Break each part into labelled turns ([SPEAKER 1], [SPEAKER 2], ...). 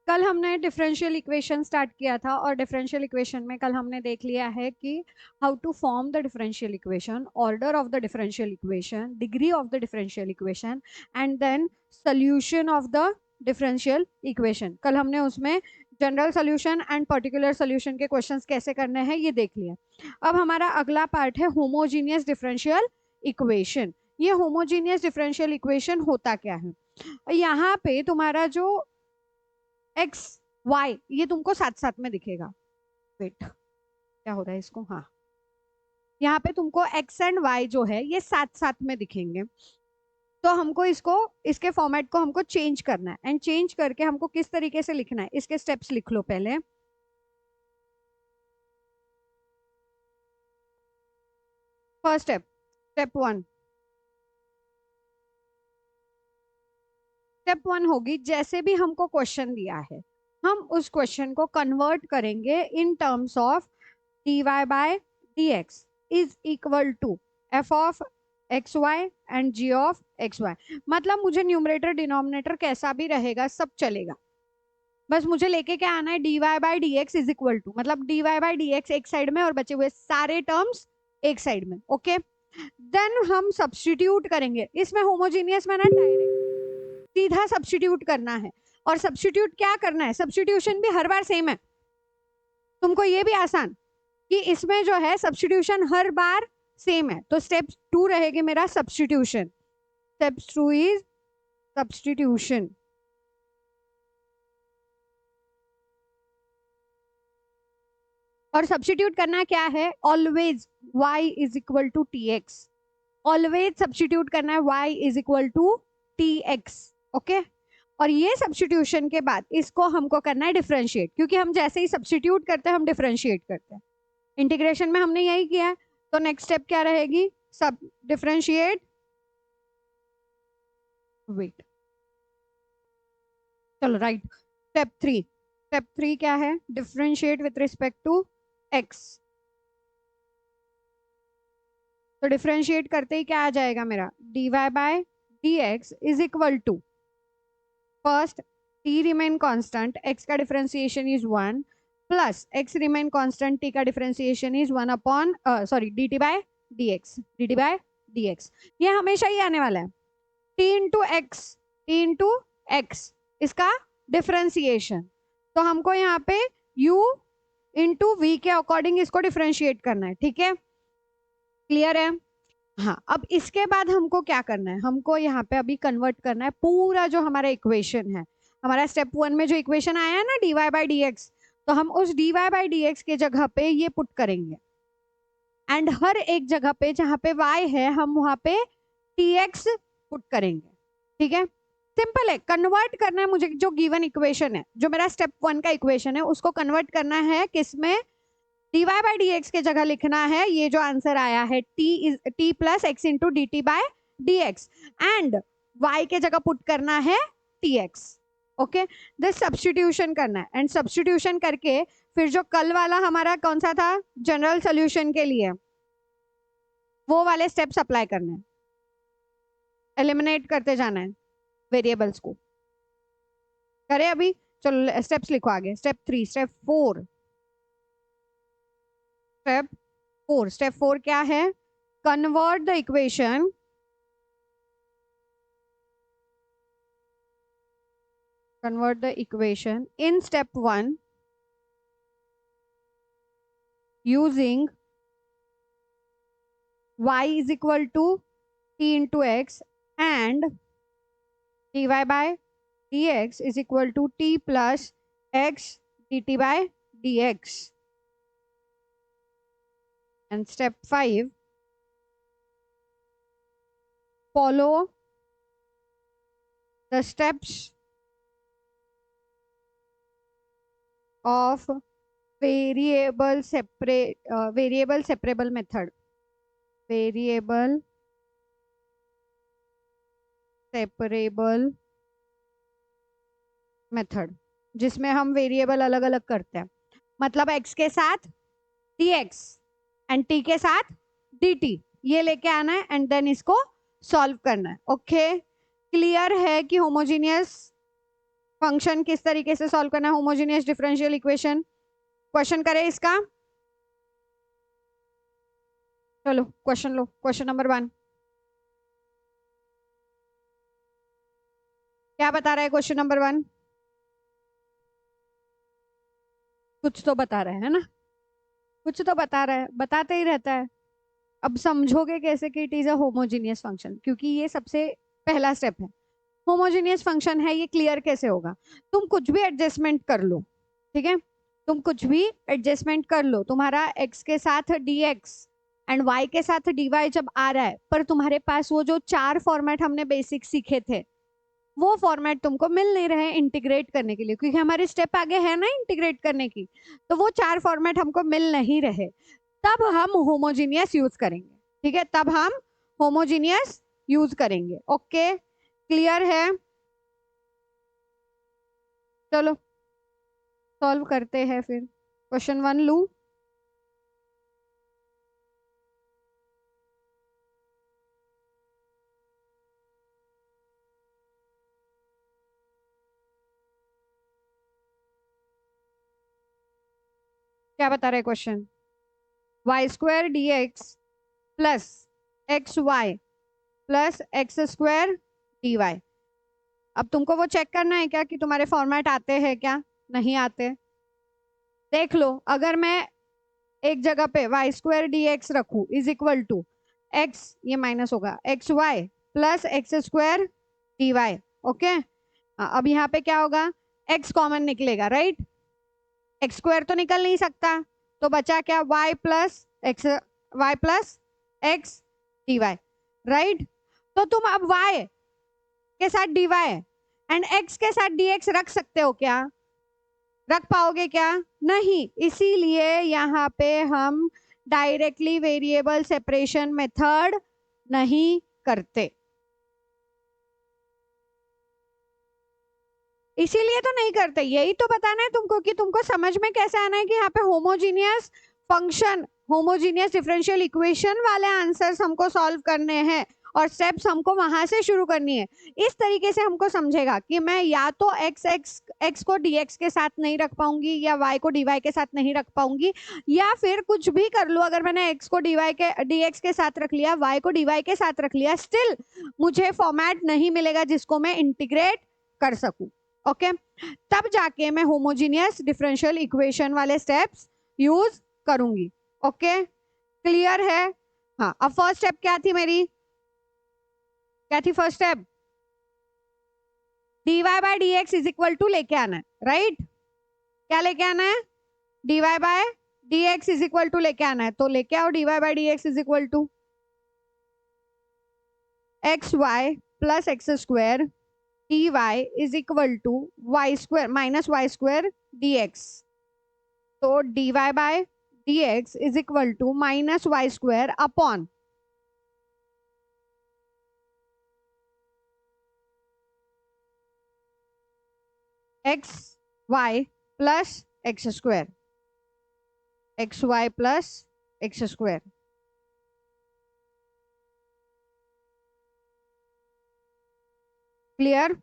[SPEAKER 1] कल हमने differential equation start किया था और डिफरेंशियल इक्वेशन में कल हमने देख लिया है कि how to form the differential equation, order of the differential equation, degree of the differential equation and then solution of the differential equation. कल हमने उसमें general solution and particular solution के क्वेश्चंस कैसे करने हैं ये देख लिया। अब हमारा अगला पार्ट है होमोजीनियस डिफरेंशियल इक्वेशन। ये होमोजीनियस डिफरेंशियल इक्वेशन होता क्या है? यहाँ पे तुम्हारा जो एक्स वाई ये तुमको साथ साथ में दिखेगा। वेट, क्या हो रहा है इसको? हाँ, यहाँ पे तुमको एक्स एंड वाई जो है ये साथ साथ में दिखेंगे। तो हमको इसको, इसके फॉर्मेट को हमको चेंज करना है एंड चेंज करके हमको किस तरीके से लिखना है इसके स्टेप्स लिख लो पहले। First step, step one. Step one होगी, जैसे भी हमको क्वेश्चन दिया है हम उस क्वेश्चन को कन्वर्ट करेंगे in terms of dy by dx is equal to f of x y and g of x y. मतलब मुझे न्यूमरेटर डिनोमिनेटर कैसा भी रहेगा सब चलेगा, बस मुझे लेके क्या आना है, dy by dx is equal to, मतलब dy by dx एक साइड में और बचे हुए सारे टर्म्स एक साइड में। ओके, देन हम सब्स्टिट्यूट करेंगे इसमें। होमोजीनियस में ना डायरेक्ट सीधा सब्स्टिट्यूट करना है। और सब्स्टिट्यूट क्या करना है, सब्स्टिट्यूशन भी हर बार सेम है। तुमको ये भी आसान कि इसमें जो है सब्स्टिट्यूशन हर बार सेम है। तो स्टेप टू रहेगी मेरा substitution. Step two is substitution. और सब्स्टिट्यूट करना क्या है, always y is equal to t x. Always substitute करना है y is equal to t x. Okay, और ये सब्स्टिट्यूशन के बाद इसको हमको करना है डिफरेंशिएट, क्योंकि हम जैसे ही सब्स्टिट्यूट करते हैं हम डिफरेंशिएट करते हैं। इंटीग्रेशन में हमने यही किया है। तो नेक्स्ट स्टेप क्या रहेगी, सब डिफरेंशिएट। वेट, चलो right. Step three, step three क्या है, differentiate with respect to x. तो डिफरेंशिएट करते ही क्या आ जाएगा मेरा, dy by dx is equal to, first t remain constant, x का differentiation is 1 plus x remain constant, t का differentiation is 1 upon sorry dt by dx, dt by dx। ये हमेशा ही आने वाला है, t into x, t into x इसका differentiation. तो हमको यहाँ पे u इंटू वी के अकॉर्डिंग इसको डिफरेंशिएट करना है। ठीक है, क्लियर है? हाँ, अब इसके बाद हमको क्या करना है, हमको यहाँ पे अभी कन्वर्ट करना है पूरा जो हमारा इक्वेशन है। हमारा स्टेप वन में जो इक्वेशन आया है ना dy बाई डी एक्स, तो हम उस dy बाई डी एक्स के जगह पे ये पुट करेंगे एंड हर एक जगह पे जहाँ पे y है हम वहां पे tx पुट करेंगे। ठीक है, सिंपल है। कन्वर्ट करना है मुझे जो गिवन इक्वेशन है, जो मेरा स्टेप वन का इक्वेशन है उसको कन्वर्ट करना है किसमें, dy बाई डी एक्स के जगह लिखना है ये जो आंसर आया है t plus x into d t by d x and y के जगह पुट करना है tx। ओके, दिस सब्स्टिट्यूशन करना है एंड सब्स्टिट्यूशन करके फिर जो कल वाला हमारा कौन सा था जनरल सोल्यूशन के लिए, वो वाले स्टेप्स अप्लाई करने हैं। एलिमिनेट करते जाना है वेरिएबल्स को। करें अभी, चलो स्टेप्स लिखो आगे। Step three, step four, step four. Step four क्या है, convert the equation, convert the equation in step 1 using y is equal to t into x and dy by dx is equal to t plus x dt by dx. And step 5, follow the steps of variable separable method, variable separable method, जिसमें हम variable अलग अलग करते हैं। मतलब x के साथ dx and t के साथ dt ये लेके आना है एंड देन इसको सॉल्व करना है। ओके, क्लियर है कि होमोजीनियस फंक्शन किस तरीके से सॉल्व करना है होमोजेनियस डिफरेंशियल इक्वेशन, क्वेश्चन करें इसका। चलो क्वेश्चन लो, क्वेश्चन नंबर 1 क्या बता रहा है क्वेश्चन नंबर 1? कुछ तो बता रहा है ना, कुछ तो बता रहा है, बताते ही रहता है। अब समझोगे कैसे कि it is a homogeneous function, क्योंकि ये सबसे पहला स्टेप है। होमोजीनियस फंक्शन है, ये क्लियर कैसे होगा? तुम कुछ भी एडजस्टमेंट कर लो, ठीक है, तुम कुछ भी एडजस्टमेंट कर लो, तुम्हारा x के साथ dx एंड y के साथ dy जब आ रहा है, पर तुम्हारे पास वो जो 4 फॉर्मेट हमने बेसिक सीखे थे, वो फॉर्मेट तुमको मिल नहीं रहे इंटीग्रेट करने के लिए, क्योंकि हमारी स्टेप आगे है ना इंटीग्रेट करने की, तो वो 4 फॉर्मेट हमको मिल नहीं रहे, तब हम होमोजीनियस यूज करेंगे। ठीक है, तब हम होमोजीनियस यूज करेंगे। ओके, क्लियर है? चलो सॉल्व करते हैं फिर। क्वेश्चन 1 लू, क्या बता रहे question? Y square d x plus x y plus x square d y. अब तुमको वो चेक करना है क्या कि तुम्हारे फॉर्मेट आते हैं क्या, नहीं आते? देख लो, अगर मैं एक जगह पे वाई स्क्वायर डी एक्स रखू इज इक्वल टू एक्स, ये माइनस होगा, x y plus x square d y. Okay, अब यहाँ पे क्या होगा, एक्स कॉमन निकलेगा, राइट? एक्स स्क्वायर तो निकल नहीं सकता, तो बचा क्या, y plus x d y, right? तो तुम अब y के साथ dy एंड x के साथ dx रख सकते हो क्या? रख पाओगे क्या? नहीं, इसीलिए यहाँ पे हम डायरेक्टली वेरिएबल सेपरेशन मेथड नहीं करते। इसीलिए तो नहीं करते, यही तो बताना है तुमको कि तुमको समझ में कैसे आना है कि यहाँ पे homogeneous function, homogeneous differential equation वाले आंसर्स हमको सॉल्व करने हैं और स्टेप्स हमको वहां से शुरू करनी है। इस तरीके से हमको समझेगा कि मैं या तो x को dx के साथ नहीं रख पाऊंगी, या y को dy के साथ नहीं रख पाऊंगी, या फिर कुछ भी कर लो, अगर मैंने x को dx के साथ रख लिया, y को dy के साथ रख लिया, स्टिल मुझे फॉर्मेट नहीं मिलेगा जिसको मैं इंटीग्रेट कर सकूं। ओके, तब जाके मैं होमोजीनियस डिफरेंशियल इक्वेशन वाले स्टेप्स यूज करूंगी। ओके, क्लियर है? हाँ, अब फर्स्ट स्टेप क्या थी मेरी, क्या थी first step? dy by d x is equal to लेके आना है, राइट? क्या लेके आना है? dy by d x is equal to लेके आना है, तो लेके आओ dy by d x is equal to x y plus x square dy is equal to y square minus y square dx। तो dy by dx is equal to minus y square upon x y plus x square, x y plus x square. Clear?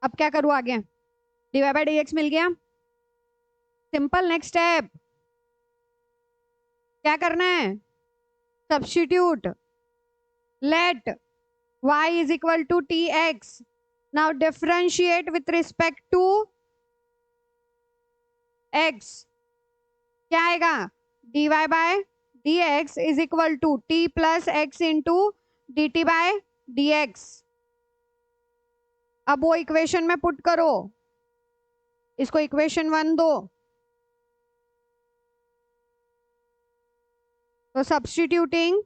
[SPEAKER 1] अब क्या करूँ आगे? dy by d x मिल गया, simple. Next step क्या करना है? Substitute, let y is equal to tx, now differentiate with respect to x। क्या आएगा? dy by dx is equal to t plus x into dt by dx। अब वो equation में पुट करो, इसको इक्वेशन 1 दो, तो substituting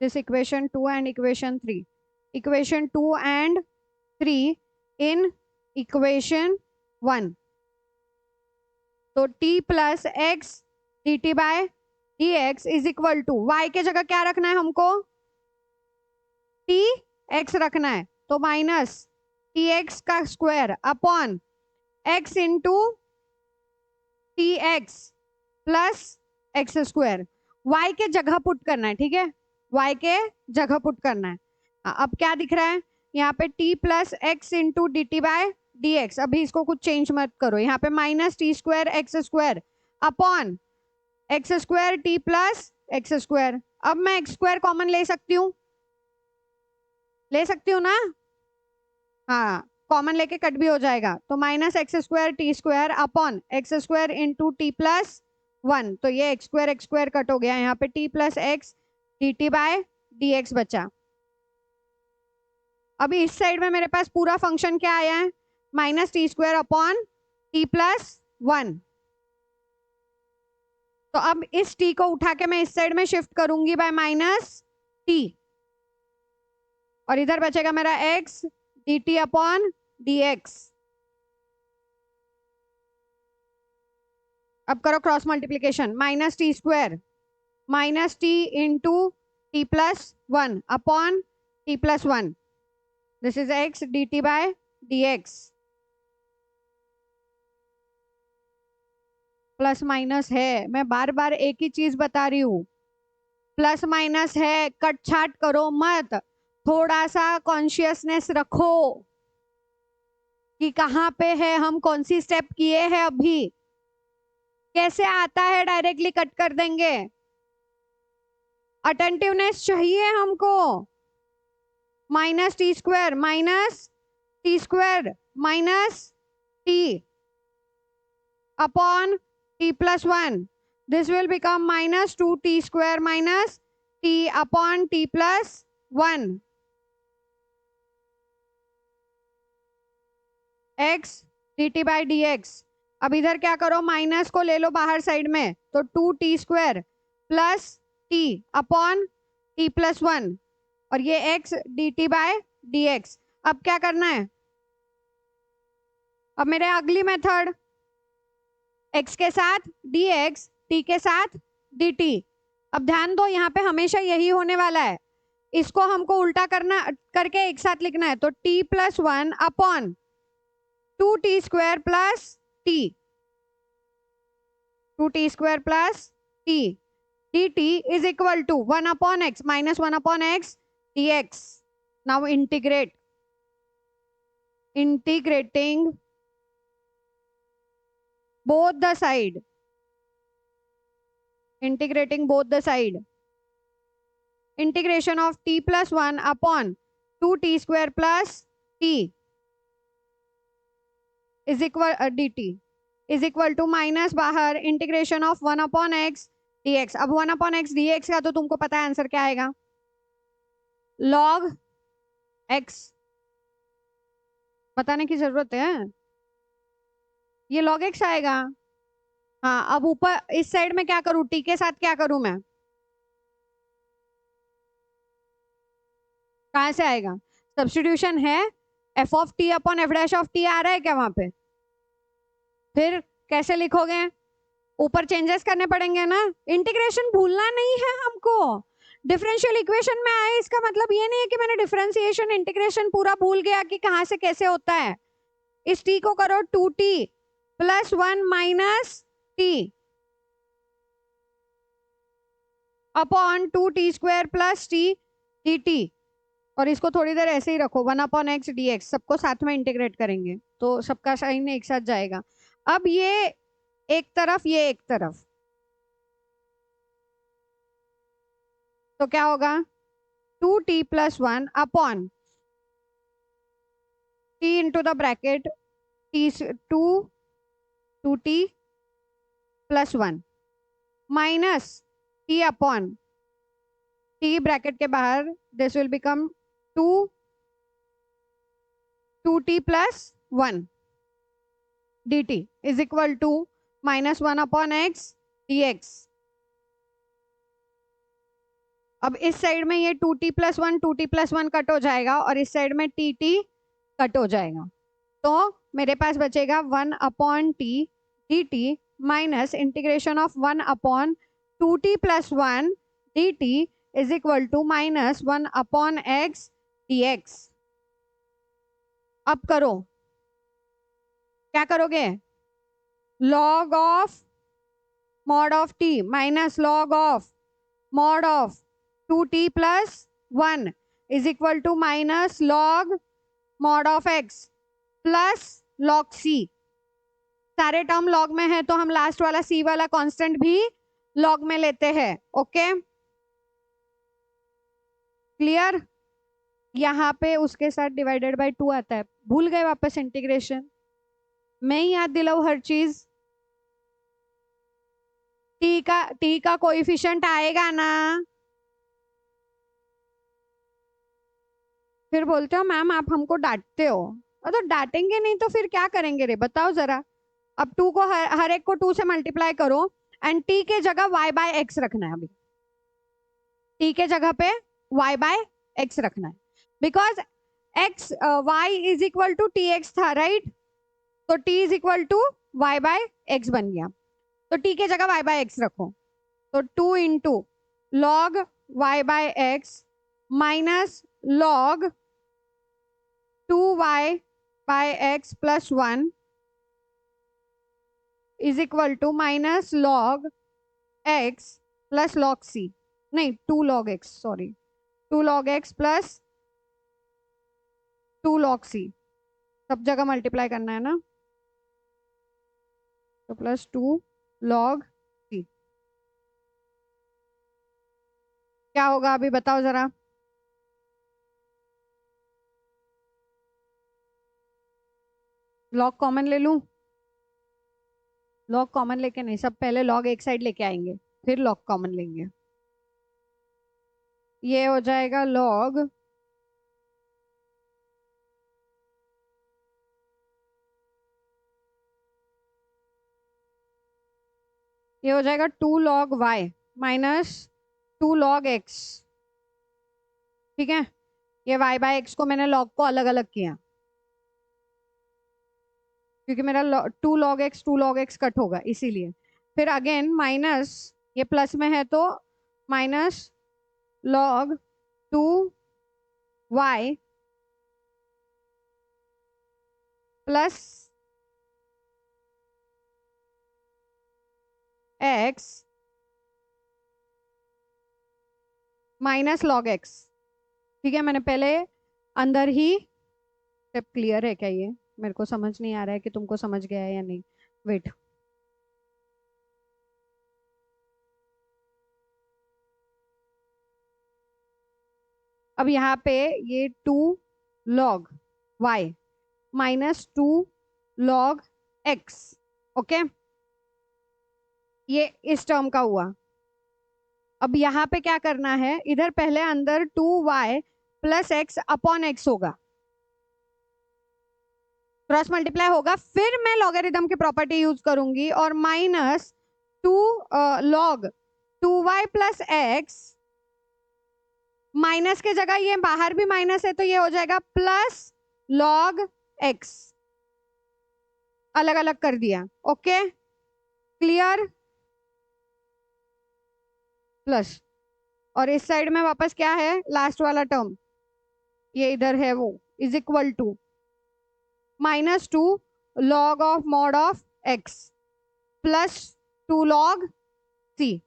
[SPEAKER 1] this equation 2 and equation 3, equation 2 and 3 in equation 1, तो t plus x dt by dx is equal to y के जगह क्या रखना है हमको? t x रखना है, तो माइनस टी एक्स का स्क्वायर अपॉन x into t x plus x square, y के जगह पुट करना है, ठीक है, वाई के जगह पुट करना है। अब क्या दिख रहा है यहाँ पे, t plus x into d t by d x. अभी इसको कुछ चेंज मत करो, यहाँ पे minus t square x square upon x square t plus x square. अब मैं एक्स स्क्वायर कॉमन ले सकती हूँ, ले सकती हूँ ना, हाँ कॉमन लेके कट भी हो जाएगा, तो minus x square T square upon x square into t plus 1, तो ये एक्स स्क्वायर कट हो गया, यहाँ पे t plus x d t by d x बचा। अभी इस साइड में मेरे पास पूरा फंक्शन क्या आया है, minus t square upon t plus 1। तो अब इस टी को उठा के मैं इस साइड में शिफ्ट करूंगी बाय माइनस टी, और इधर बचेगा मेरा x d t upon d x. अब करो cross multiplication, minus t square minus t into t plus 1 upon t plus 1, this is x d t by d x. Plus minus है, मैं बार बार एक ही चीज बता रही हूँ, प्लस माइनस है, कट छाट करो मत, थोड़ा सा कॉन्शियसनेस रखो कि कहाँ पे है, हम कौन सी स्टेप किए हैं अभी, कैसे आता है डायरेक्टली कट कर देंगे, अटेंटिवनेस चाहिए हमको। Minus t square minus t upon t plus 1, this will become minus 2t square minus t upon t plus 1, x d t by d x. अब इधर क्या करो, माइनस को ले लो बाहर साइड में, तो 2t square plus t upon t plus 1, और ये x d t by d x. अब क्या करना है, अब मेरे अगली मेथड, x के साथ dx, t के साथ dt। अब ध्यान दो, यहाँ पे हमेशा यही होने वाला है, इसको हमको उल्टा करना करके एक साथ लिखना है, तो t plus 1 upon 2t square plus t, 2t square plus t dt is equal to 1 upon x minus 1 upon x dx. Now integrating both the side, integration of t plus 1 upon 2t square plus t is equal dt is equal to minus बाहर integration of 1 upon x dx। अब 1 upon x dx का तो तुमको पता है answer क्या आएगा, log x, बताने की जरूरत है, ये log x आएगा। हाँ अब ऊपर इस साइड में क्या करूं, t के साथ क्या करूं मैं, कहां से आएगा, सब्स्टिट्यूशन है, f of t upon f dash of t आ रहा है क्या वहां पे, फिर कैसे लिखोगे, ऊपर चेंजेस करने पड़ेंगे ना, इंटीग्रेशन भूलना नहीं है हमको, डिफरेंशियल इक्वेशन में आए इसका मतलब ये नहीं है कि मैंने डिफरेंशिएशन इंटीग्रेशन पूरा भूल गया कि कहां से कैसे होता है। इस t को करो 2t plus 1 minus t upon 2t square plus t dt, और इसको थोड़ी देर ऐसे ही रखो, 1 अपॉन एक्स डी एक्स, सबको साथ में इंटीग्रेट करेंगे तो सबका साइन एक साथ जाएगा। अब ये एक तरफ, ये एक तरफ, तो क्या होगा, 2t plus 1 upon t into the bracket t 2t plus 1 minus t upon t bracket के बाहर, this will become 2t plus 1 dt is equal to minus 1 upon x dx। अब इस साइड में ये 2t प्लस 1 कट हो जाएगा, और इस साइड में tt कट हो जाएगा, तो मेरे पास बचेगा 1 upon t dt minus integration of 1 upon 2t plus 1 dt is equal to minus 1 upon x dx। अब करो, क्या करोगे, log of mod of t minus log of mod of 2t plus 1 is equal to minus log mod of x plus log c। सारे term log में है तो हम last वाला c वाला कांस्टेंट भी लॉग में लेते हैं। Okay clear. यहाँ पे उसके साथ डिवाइडेड बाय 2 आता है, भूल गए वापस इंटीग्रेशन। मैं ही याद दिलाऊं हर चीज। टी का कोएफिशिएंट आएगा ना। फिर बोलते हो मैम आप हमको डांटते हो। तो डांटेंगे नहीं तो फिर क्या करेंगे रे, बताओ जरा। अब 2 को हर एक को 2 से मल्टीप्लाई करो एंड टी के जगह y बाय एक्स रखना है। अभी टी के जगह पे y बाय एक्स रखना है because x y is equal to t x था, राइट। तो t is equal to y by x बन गया। तो t के जगह y बाय एक्स रखो। तो 2 into log y by x minus log 2y by x plus 1 is equal to minus log x plus log c, नहीं 2 log x, sorry 2 log x plus 2 log c, सब जगह multiply करना है ना। तो plus 2 log c क्या होगा अभी बताओ जरा। लॉग कॉमन ले लूं? लॉग कॉमन लेके नहीं, सब पहले लॉग एक साइड लेके आएंगे फिर लॉग कॉमन लेंगे। ये हो जाएगा लॉग ये हो जाएगा 2 log y minus 2 log x। ठीक है, ये y बाय एक्स को मैंने लॉग को अलग अलग किया क्योंकि मेरा 2 लॉग एक्स कट होगा इसीलिए। फिर अगेन माइनस, ये प्लस में है तो minus log 2y plus x minus log x। ठीक है, मैंने पहले अंदर ही स्टेप। क्लियर है क्या? ये मेरे को समझ नहीं आ रहा है कि तुमको समझ गया है या नहीं। वेट, अब यहाँ पे ये 2 log y minus 2 log x। Okay, ये इस टर्म का हुआ। अब यहाँ पे क्या करना है, इधर पहले अंदर 2y plus x upon x होगा, क्रॉस मल्टीप्लाई होगा, फिर मैं लॉगरिथम की प्रॉपर्टी यूज करूंगी और minus 2 log 2y plus x, minus के जगह ये बाहर भी माइनस है तो ये हो जाएगा प्लस लॉग एक्स। अलग अलग कर दिया। Okay clear. प्लस, और इस साइड में वापस क्या है, लास्ट वाला टर्म ये इधर है वो is equal to minus 2 log of mod of x plus 2 log c.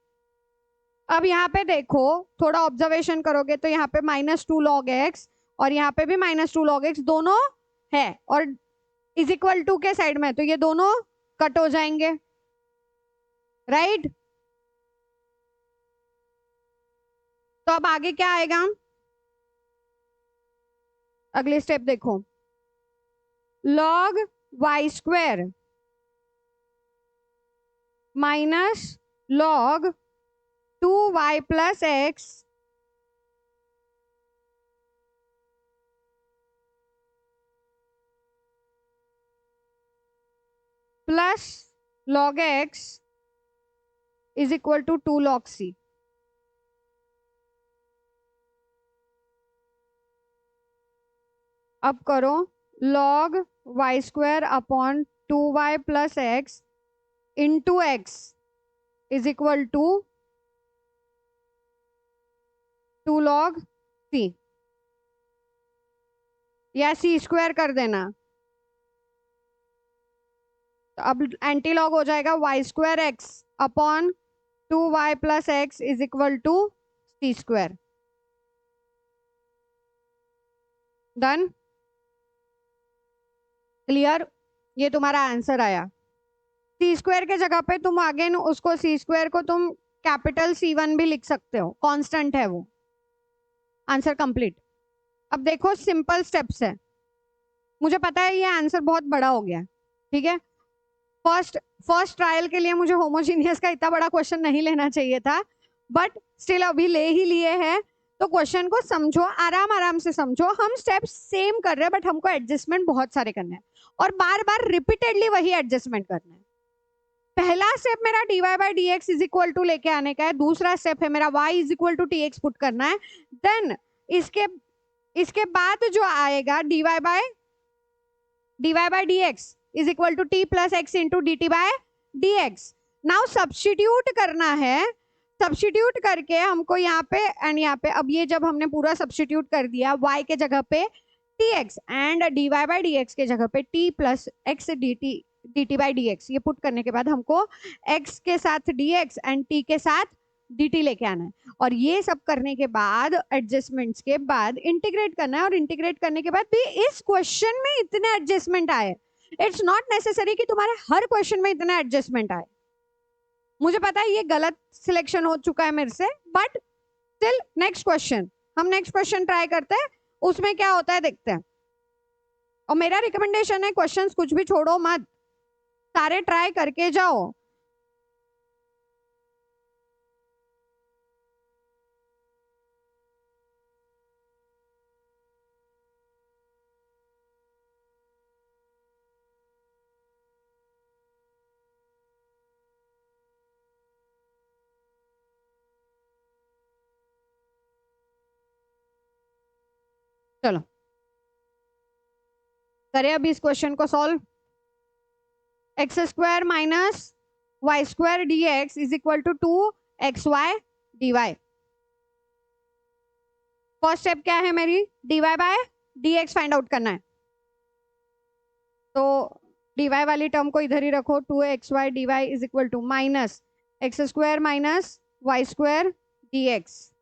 [SPEAKER 1] अब यहाँ पे देखो, थोड़ा ऑब्जर्वेशन करोगे तो यहाँ पे माइनस 2 लॉग एक्स और यहाँ पे भी माइनस 2 लॉग एक्स दोनों है और इज इक्वल टू के साइड में, तो ये दोनों कट हो जाएंगे, राइट। तो अब आगे क्या आएगा, अगले स्टेप देखो, log y square minus log 2y plus x plus log x is equal to 2 log c. अब करो log y square upon 2y plus x into x is equal to 2 log c, या c square कर देना। तो अब anti log हो जाएगा y square x upon 2y plus x is equal to c square. Done, clear. ये तुम्हारा answer आया। सी स्क्वायर के जगह पे तुम अगेन उसको सी स्क्वायर को तुम कैपिटल C1 भी लिख सकते हो, कांस्टेंट है वो। Answer complete. अब देखो सिंपल स्टेप्स है। मुझे पता है ये आंसर बहुत बड़ा हो गया, ठीक है। फर्स्ट फर्स्ट ट्रायल के लिए मुझे होमोजीनियस का इतना बड़ा क्वेश्चन नहीं लेना चाहिए था, बट स्टिल अभी ले ही लिए हैं। तो क्वेश्चन को समझो, आराम आराम से समझो। हम स्टेप्स सेम कर रहे हैं बट हमको एडजस्टमेंट बहुत सारे करने हैं और बार बार रिपीटेडली वही एडजस्टमेंट करना है। पहला स्टेप मेरा dy by d x is equal to लेके आने का है। दूसरा स्टेप है मेरा y is equal to t x put करना है। देन इसके इसके बाद जो आएगा dy by d x is equal to t plus x into d t by d x. Now substitute करना है। सब्सटीट्यूट करके हमको यहाँ पे एंड यहाँ पे, अब ये जब हमने पूरा सब्सटीट्यूट कर दिया, y के जगह पे t x and d y by d x के जगह पे t plus x d t by d x, ये पुट करने के बाद हमको x के साथ dx एंड t के साथ dt लेके आना है। और ये सब करने के बाद एडजस्टमेंट्स के बाद इंटीग्रेट करना है, और इंटीग्रेट करने के बाद भी इस क्वेश्चन में इतने एडजस्टमेंट आए। इट्स नॉट नेसेसरी कि तुम्हारे हर क्वेश्चन में इतने एडजस्टमेंट आए। मुझे पता है ये गलत सिलेक्शन हो चुका है मेरे से, बट स्टिल नेक्स्ट क्वेश्चन, हम नेक्स्ट क्वेश्चन ट्राई करते हैं, उसमें क्या होता है देखते हैं। और मेरा रिकमेंडेशन है क्वेश्चंस कुछ भी छोड़ो मत, सारे ट्राई करके जाओ। चलो करें अभी इस क्वेश्चन को solve. X square minus y square d x is equal to 2xy dy। First step क्या है मेरी, dy by dx find out करना है। तो dy वाली टर्म को इधर ही रखो, 2xy dy is equal to minus x square minus y square d x.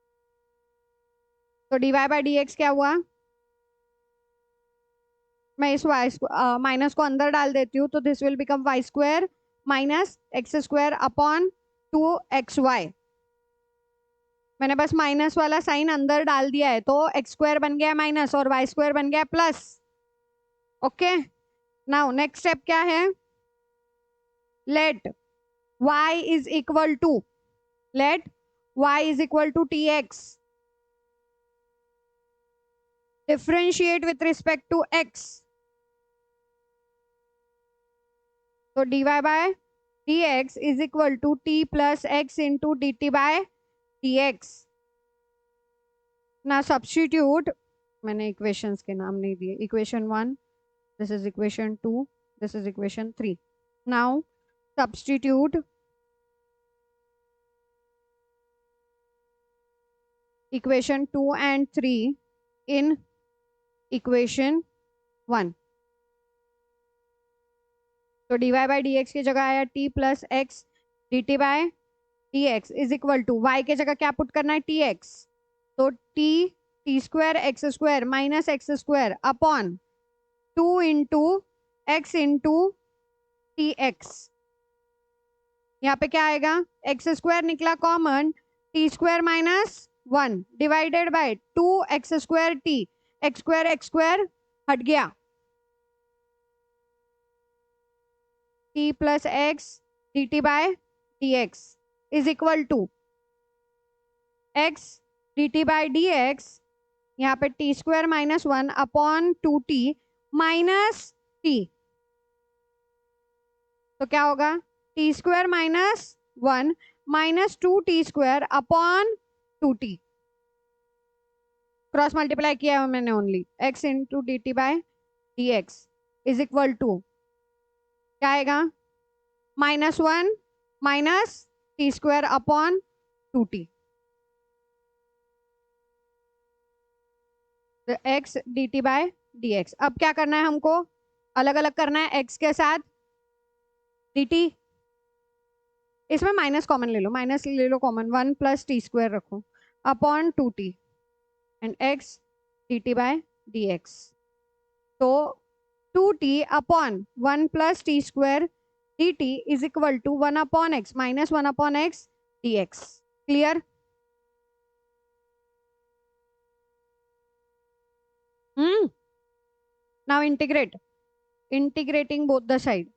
[SPEAKER 1] तो dy बाय dx क्या हुआ, मैं इस वाई माइनस को अंदर डाल देती हूँ, तो this will become y square minus x square upon 2xy। मैंने बस माइनस वाला साइन अंदर डाल दिया है, तो एक्स स्क्वायर बन गया माइनस और वाई स्क्वायर बन गया plus. Okay, now next step क्या है, let y is equal to t x, differentiate with respect to x। तो dy by d x is equal to t plus x into d t by d x. ना substitute, मैंने equations के नाम नहीं दिए, equation 1, this is equation 2, this is equation 3. Now substitute equation 2 and 3 in equation 1. तो dy by d x की जगह आया t plus x d t by d x is equal to y के जगह क्या पुट करना है, tx। तो t square x square minus x square upon 2 into x into t x. यहाँ पे क्या आएगा, एक्स स्क्वायर निकला common, t square minus 1 divided by 2x square t, x square हट गया, t plus x d t by d x is equal to x d t by d x, यहाँ पे t square minus 1 upon 2t minus t. तो क्या होगा, t square minus 1 minus 2t square upon 2t। Cross multiply किया है मैंने only, x into d t by d x is equal to क्या आएगा, -1 minus t square upon 2t। X d t by d x. अब क्या करना है हमको, अलग अलग करना है x के साथ, dt, इसमें माइनस कॉमन ले लो, माइनस ले लो कॉमन, 1 प्लस टी स्क्वायर रखो upon 2t and x dt by dx। तो 2t upon 1 plus t square dt is equal to 1 upon x minus 1 upon x dx। Clear? Now integrating both the side,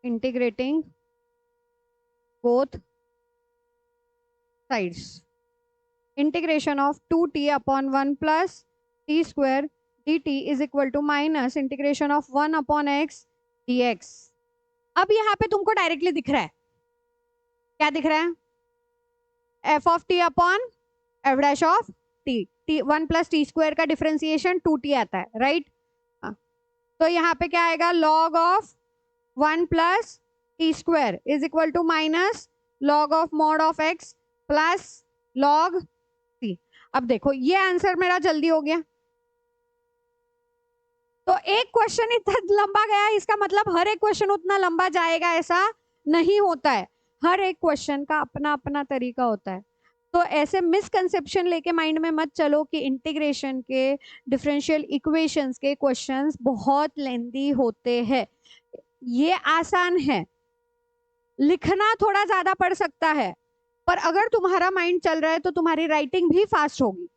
[SPEAKER 1] integrating both sides, integration of 2t upon 1 plus t square dt is equal to minus integration of 1 upon x dx। अब यहाँ पे तुमको directly दिख रहा है, क्या दिख रहा है? f of t upon f dash of t 1 plus t square का डिफरेंशिएशन 2t आता है, राइट? तो यहाँ पे क्या आएगा? log of 1 plus t square is equal to minus log of mod of x plus log c। अब देखो ये आंसर मेरा जल्दी हो गया। तो एक क्वेश्चन इतना लंबा गया, इसका मतलब हर एक क्वेश्चन उतना लंबा जाएगा ऐसा नहीं होता है। हर एक क्वेश्चन का अपना अपना तरीका होता है। तो ऐसे मिसकंसेप्शन लेके माइंड में मत चलो कि इंटीग्रेशन के, डिफरेंशियल इक्वेशंस के क्वेश्चंस बहुत लेंदी होते हैं। ये आसान है, लिखना थोड़ा ज्यादा पड़ सकता है, पर अगर तुम्हारा माइंड चल रहा है तो तुम्हारी राइटिंग भी फास्ट होगी।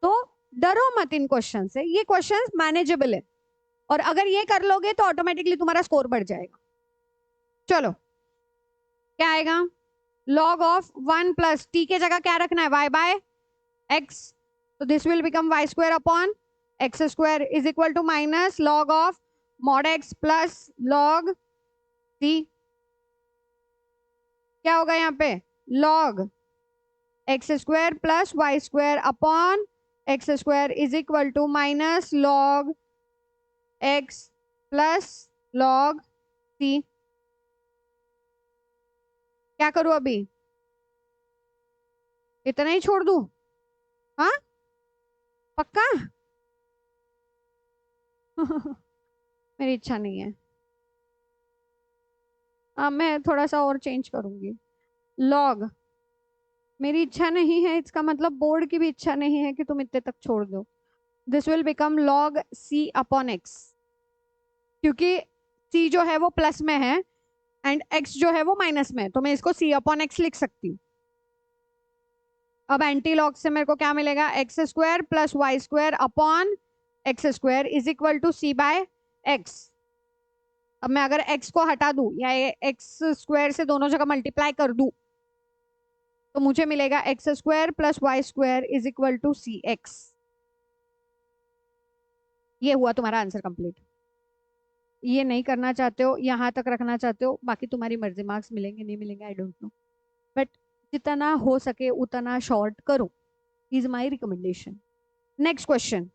[SPEAKER 1] तो डरो मत इन क्वेश्चन से, ये क्वेश्चंस मैनेजेबल है, और अगर ये कर लोगे तो ऑटोमेटिकली तुम्हारा स्कोर बढ़ जाएगा। चलो क्या आएगा? log ऑफ 1 प्लस टी के जगह क्या रखना है? y by x। तो this will become y square upon x square is equal to minus log of mod x plus log c। क्या होगा यहाँ पे? log x square plus y square upon x square is equal to minus log x plus log c। क्या करूं अभी? इतना ही छोड़ दूं? हाँ पक्का? मेरी इच्छा नहीं है। मैं थोड़ा सा और चेंज करूंगी। log मेरी इच्छा नहीं है, इसका मतलब बोर्ड की भी इच्छा नहीं है कि तुम इतने तक छोड़ दो। This will become log c upon x, क्योंकि c जो है वो प्लस में है एंड x जो है वो माइनस में है, तो मैं इसको c अपॉन एक्स लिख सकती हूँ। अब एंटी लॉग से मेरे को क्या मिलेगा? X square plus y square upon x square is equal to c by x. अब मैं अगर x को हटा दूं या एक्स स्क्वायर से दोनों जगह मल्टीप्लाई कर दूं तो मुझे मिलेगा x square plus y square is equal to c x. ये हुआ तुम्हारा आंसर कंप्लीट। ये नहीं करना चाहते हो, यहाँ तक रखना चाहते हो, बाकी तुम्हारी मर्जी, मार्क्स मिलेंगे नहीं मिलेंगे आई डोंट नो, बट जितना हो सके उतना शॉर्ट करो is my recommendation. Next question.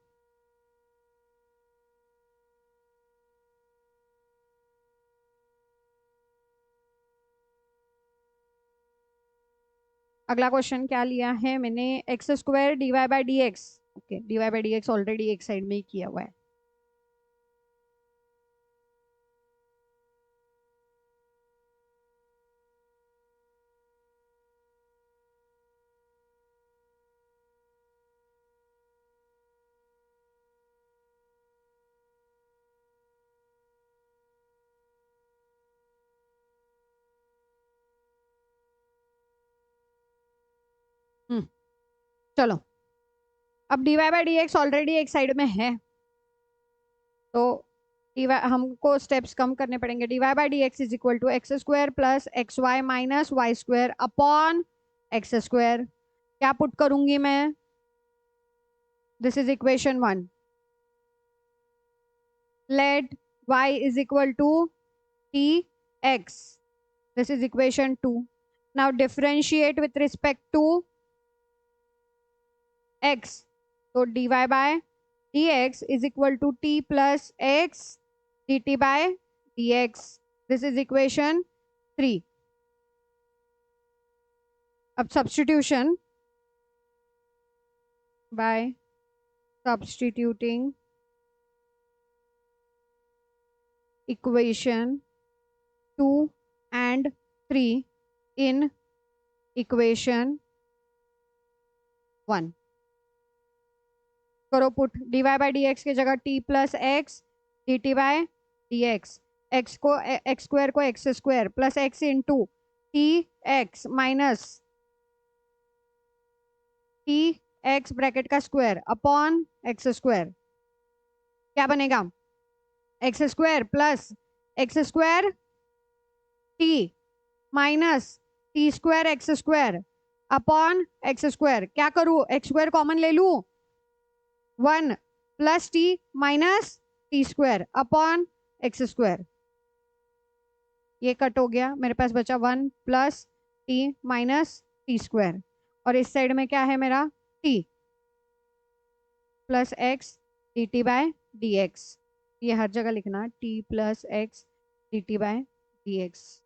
[SPEAKER 1] अगला क्वेश्चन क्या लिया है मैंने? X square d y by d x. Okay, d y by d x already एक साइड में ही किया हुआ है। चलो, अब d y by d x already एक साइड में है, तो हमको स्टेप्स कम करने पड़ेंगे। D y by d x is equal to x square plus x y minus y square upon x square. क्या पुट करूंगी मैं? This is equation 1। Let y is equal to t x, this is equation 2। Now differentiate with respect to x, तो dy by dx is equal to t plus x dt by dx. This is equation 3. अब substitution, by substituting equation 2 and 3 in equation 1. करो put, dy by dx की जगह t plus x dt by dx, x को x square को x square plus x into t x minus t x bracket का square अपॉन x square, क्या बनेगा x square plus x square t minus t square x square upon x square. क्या करूं, x square common ले लूं, 1 plus T minus t square upon x square, ये cut हो गया, मेरे पास बचा 1 plus T minus t square, और इस साइड में क्या है मेरा t plus x d t by d x, ये हर जगह लिखना t plus x d t by d x,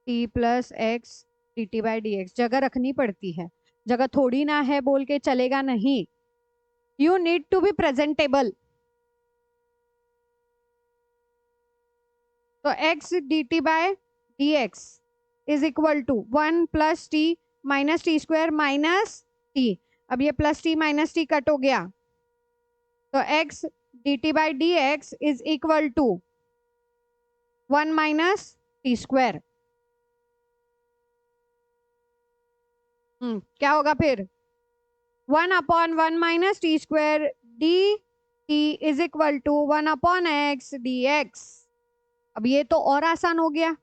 [SPEAKER 1] t plus x d t by d x, जगह रखनी पड़ती है, जगह थोड़ी ना है बोल के चलेगा नहीं, you need to be presentable। तो x dt by dx is equal to 1 plus T minus t square minus T, अब ये plus T minus T cut हो गया, तो x dt by dx is equal to 1 minus t square. क्या होगा फिर 1 upon 1 minus t square d t is equal to 1 upon x d x. अब ये तो और आसान हो गया,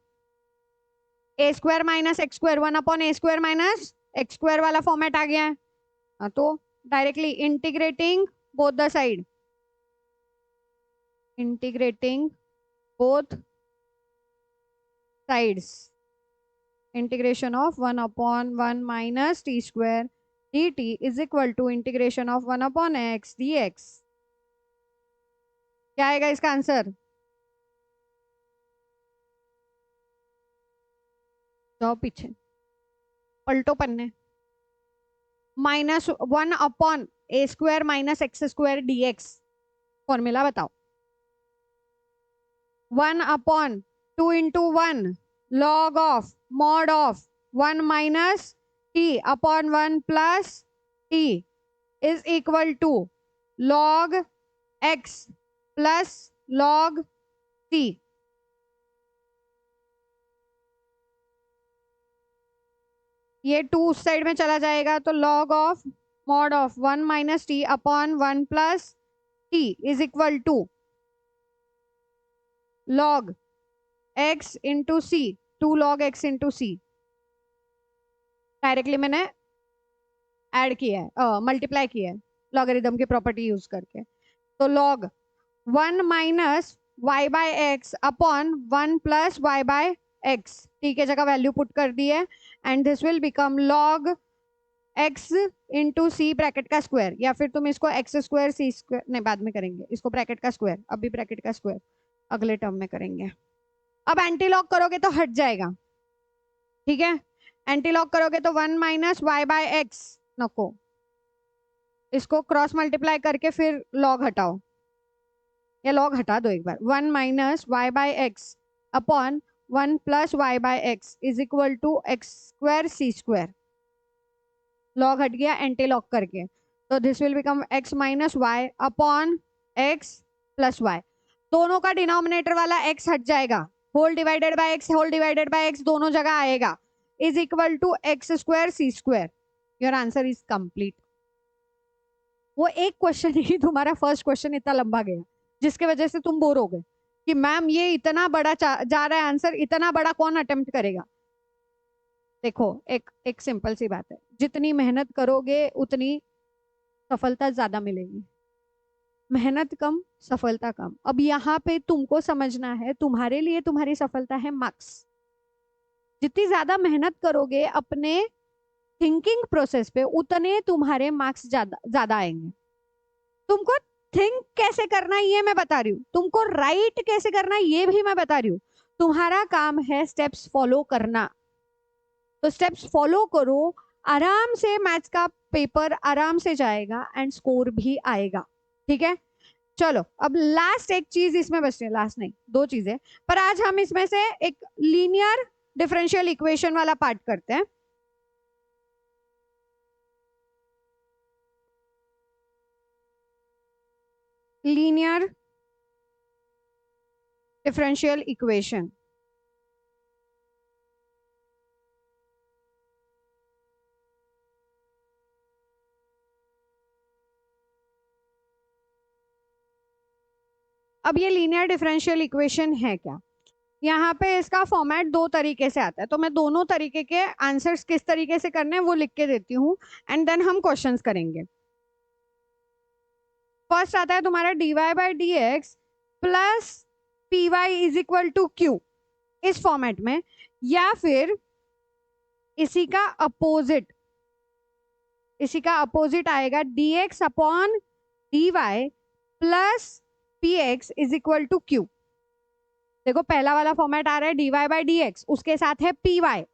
[SPEAKER 1] a square minus x square 1 upon a square minus x square वाला फॉर्मेट आ गया है, तो directly integrating both the side, integrating both sides, integration of 1 upon 1 minus t square dt is equal to integration of 1 upon x dx। क्या आएगा इसका answer, जाओ पीछे पलटो पन्ने, -1 upon a square minus x square dx, formula बताओ, 1 upon 2 into 1 log of mod of 1 minus t upon 1 plus t is equal to log x plus log t। ये 2 उस साइड में चला जाएगा, तो log of mod of 1 minus t upon 1 plus t is equal to log x into c, 2 log x into c, directly मैंने add किया है, multiply किया है लॉगरिथम की प्रॉपर्टी यूज करके, तो log 1 minus y by x upon 1 plus y by x, t के जगह वैल्यू पुट कर दी है, and this will become log x into c bracket का स्क्वायर, या फिर तुम इसको एक्स स्क्वायर सी स्क्वायर, नहीं बाद में करेंगे इसको ब्रैकेट का स्क्वायर, अभी ब्रैकेट का स्क्वायर अगले टर्म में करेंगे। अब एंटी लॉग करोगे तो हट जाएगा, ठीक है, एंटी लॉग करोगे तो 1 माइनस वाई बाय एक्स, नको इसको क्रॉस मल्टीप्लाई करके फिर लॉग हटाओ, या लॉग हटा दो एक बार, 1 minus y by x upon 1 plus y by x is equal to x square c square, log हट गया एंटी लॉग करके, तो this will become x minus y upon x plus y, दोनों का डिनोमिनेटर वाला एक्स हट जाएगा, whole divided by x whole divided by x दोनों जगह आएगा, is equal to x square c square, your answer is complete. वो एक क्वेश्चन ही तुम्हारा फर्स्ट क्वेश्चन इतना लंबा गया जिसके वजह से तुम बोर हो गए कि मैम ये इतना बड़ा जा रहा है आंसर, इतना बड़ा कौन अटेम्प्ट करेगा। देखो एक सिंपल सी बात है, जितनी मेहनत करोगे उतनी सफलता ज्यादा मिलेगी, मेहनत कम सफलता कम। अब यहाँ पे तुमको समझना है, तुम्हारे लिए तुम्हारी सफलता है मार्क्स, जितनी ज्यादा मेहनत करोगे अपने थिंकिंग प्रोसेस पे उतने तुम्हारे मार्क्स ज्यादा आएंगे। तुमको थिंक कैसे करना है ये मैं बता रही हूँ, तुमको राइट कैसे करना है ये भी मैं बता रही हूँ, तुम्हारा काम है स्टेप्स फॉलो करना, तो स्टेप्स फॉलो करो, आराम से मैथ्स का पेपर आराम से जाएगा एंड स्कोर भी आएगा, ठीक है। चलो अब लास्ट एक चीज इसमें बचती है, लास्ट नहीं, दो चीजें, पर आज हम इसमें से एक लीनियर डिफरेंशियल इक्वेशन वाला पार्ट करते हैं। Linear differential equation. अब ये लीनियर डिफरेंशियल इक्वेशन है क्या? यहाँ पे इसका फॉर्मेट दो तरीके से आता है, तो मैं दोनों तरीके के आंसर्स किस तरीके से करने हैं वो लिख के देती हूँ, एंड देन हम क्वेश्चंस करेंगे। फर्स्ट आता है तुम्हारा dy by d x plus p y is equal to q, इस फॉर्मेट में, या फिर इसी का अपोजिट, इसी का अपोजिट आएगा dx upon dy plus p x is equal to q. देखो पहला वाला फॉर्मेट आ रहा है dy बाई डी एक्स, उसके साथ है पी वाई,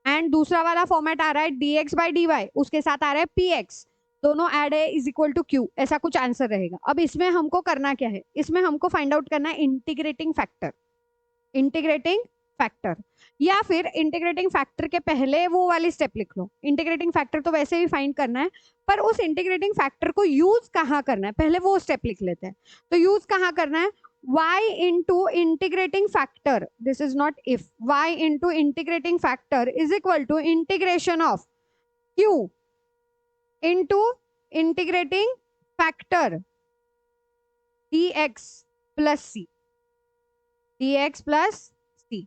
[SPEAKER 1] एंड दूसरा वाला फॉर्मेट आ रहा है dx बाई डी वाई, उसके साथ आ रहा है पी एक्स, दोनों ऐड है इज इक्वल टू क्यू, ऐसा कुछ आंसर रहेगा। अब इसमें हमको करना क्या है, इसमें हमको फाइंड आउट करना है इंटीग्रेटिंग फैक्टर। इंटीग्रेटिंग फैक्टर, या फिर इंटीग्रेटिंग फैक्टर के पहले वो वाली स्टेप लिख लो। इंटीग्रेटिंग फैक्टर तो वैसे ही फाइंड करना है, पर उस इंटीग्रेटिंग फैक्टर को यूज कहाँ करना है, पहले वो स्टेप लिख लेते हैं। तो यूज कहाँ करना है, y into integrating factor, this is not if, y into integrating factor is equal to integration of q into integrating factor dx plus c, dx plus c।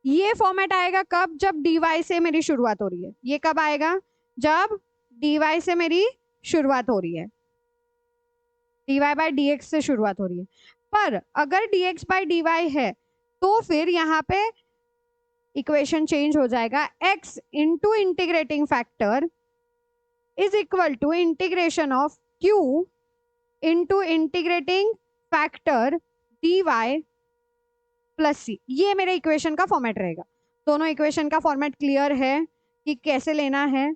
[SPEAKER 1] ये फॉर्मेट आएगा कब, जब dy से मेरी शुरुआत हो रही है। ये कब आएगा, जब dy से मेरी शुरुआत हो रही है, dy बाई डी एक्स से शुरुआत हो रही है। पर अगर dx बाई डी वाई है तो फिर यहाँ पे इक्वेशन चेंज हो जाएगा, x into integrating factor is equal to integration of q into integrating factor dy plus c। ये मेरे इक्वेशन का फॉर्मेट रहेगा। दोनों इक्वेशन का फॉर्मेट क्लियर है कि कैसे लेना है,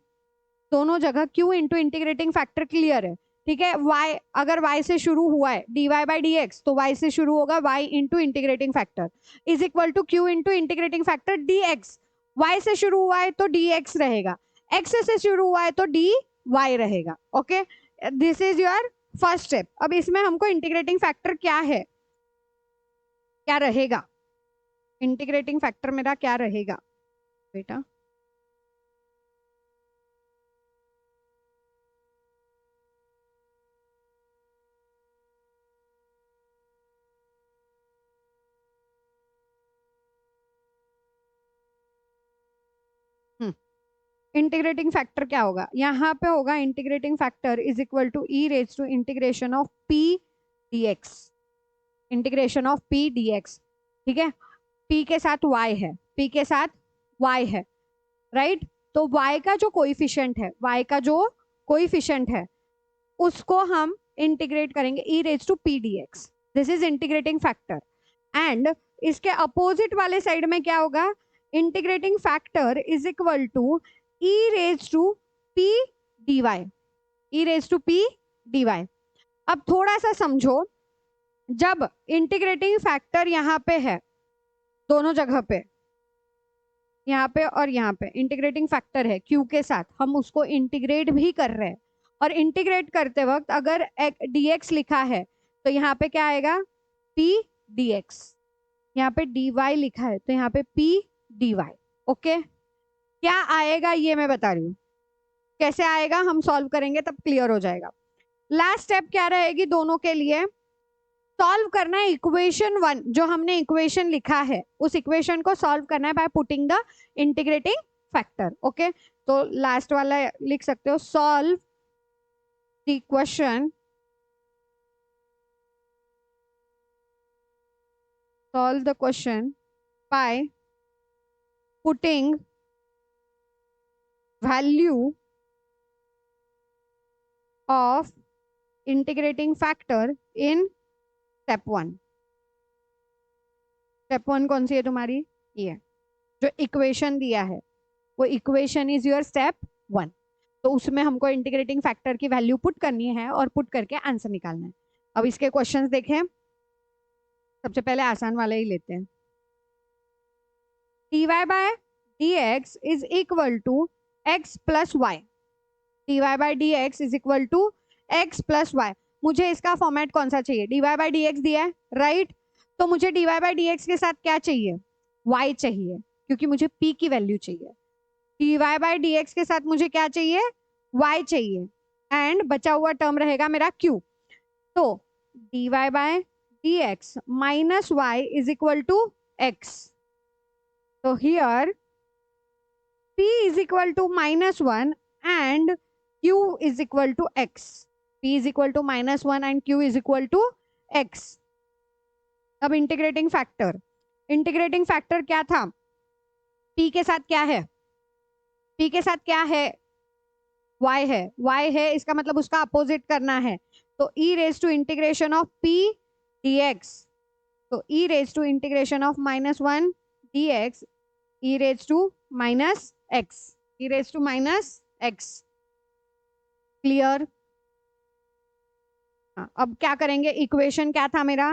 [SPEAKER 1] दोनों जगह q into integrating factor clear है, ठीक है। y अगर y से शुरू हुआ है dy बाई डी एक्स, तो y से शुरू होगा y into integrating factor is equal to q into integrating factor dx। y से शुरू हुआ है तो dx रहेगा, x से शुरू हुआ है तो dy रहेगा। Okay, this is your first step. अब इसमें हमको इंटीग्रेटिंग फैक्टर क्या है, क्या रहेगा, इंटीग्रेटिंग फैक्टर मेरा क्या रहेगा बेटा, इंटीग्रेटिंग फैक्टर क्या होगा, यहाँ पे होगा integrating factor is equal to e raise to integration of p d x, integration of p d x, ठीक है। p के साथ y है, p के साथ y है, राइट। तो y का जो कोइफिशिएंट है, y का जो कोइफिशिएंट है उसको हम इंटीग्रेट करेंगे e raise to p d x, this is integrating factor. And इसके अपोजिट वाले साइड में क्या होगा, integrating factor is equal to e raise to p d y, e raise to p d y. अब थोड़ा सा समझो, जब इंटीग्रेटिंग फैक्टर यहाँ पे है, दोनों जगह पे, यहाँ पे और यहाँ पे इंटीग्रेटिंग फैक्टर है q के साथ, हम उसको इंटीग्रेट भी कर रहे हैं, और इंटीग्रेट करते वक्त अगर dx लिखा है तो यहाँ पे क्या आएगा, p dx, यहाँ पे dy लिखा है तो यहाँ पे p dy। ओके, क्या आएगा ये मैं बता रही हूँ, कैसे आएगा हम सॉल्व करेंगे तब क्लियर हो जाएगा। लास्ट स्टेप क्या रहेगी दोनों के लिए, सॉल्व करना है इक्वेशन 1, जो हमने इक्वेशन लिखा है उस इक्वेशन को सॉल्व करना है by putting the integrating factor. Okay, तो लास्ट वाला लिख सकते हो, solve the equation, solve the question by putting value of integrating factor in step 1। Step 1 कौन सी है तुम्हारी, ये जो इक्वेशन दिया है वो इक्वेशन इज योर स्टेप 1। तो उसमें हमको इंटीग्रेटिंग फैक्टर की वैल्यू पुट करनी है और पुट करके आंसर निकालना है। अब इसके क्वेश्चंस देखें। सबसे पहले आसान वाला ही लेते हैं। dy by dx is equal to x plus y। dy by dx is equal to x plus y। मुझे इसका फॉर्मेट कौन सा चाहिए? dy by dx दिया है, राइट? तो मुझे dy by dx के साथ क्या चाहिए? y चाहिए, क्योंकि मुझे p की वैल्यू चाहिए। dy by dx के साथ मुझे क्या चाहिए? y चाहिए, एंड बचा हुआ टर्म रहेगा मेरा q। तो dy by dx minus y is equal to x। So here p is equal to -1 and q is equal to x। p is equal to -1 and q is equal to x। अब integrating factor, integrating factor क्या था? p के साथ क्या है? p के साथ क्या है? y है, y है, इसका मतलब उसका अपोजिट करना है। तो e raise to integration of p dx। तो e raise to integration of -1 dx, e raise to minus x, e raise to minus x। Clear? अब क्या करेंगे? इक्वेशन क्या था मेरा?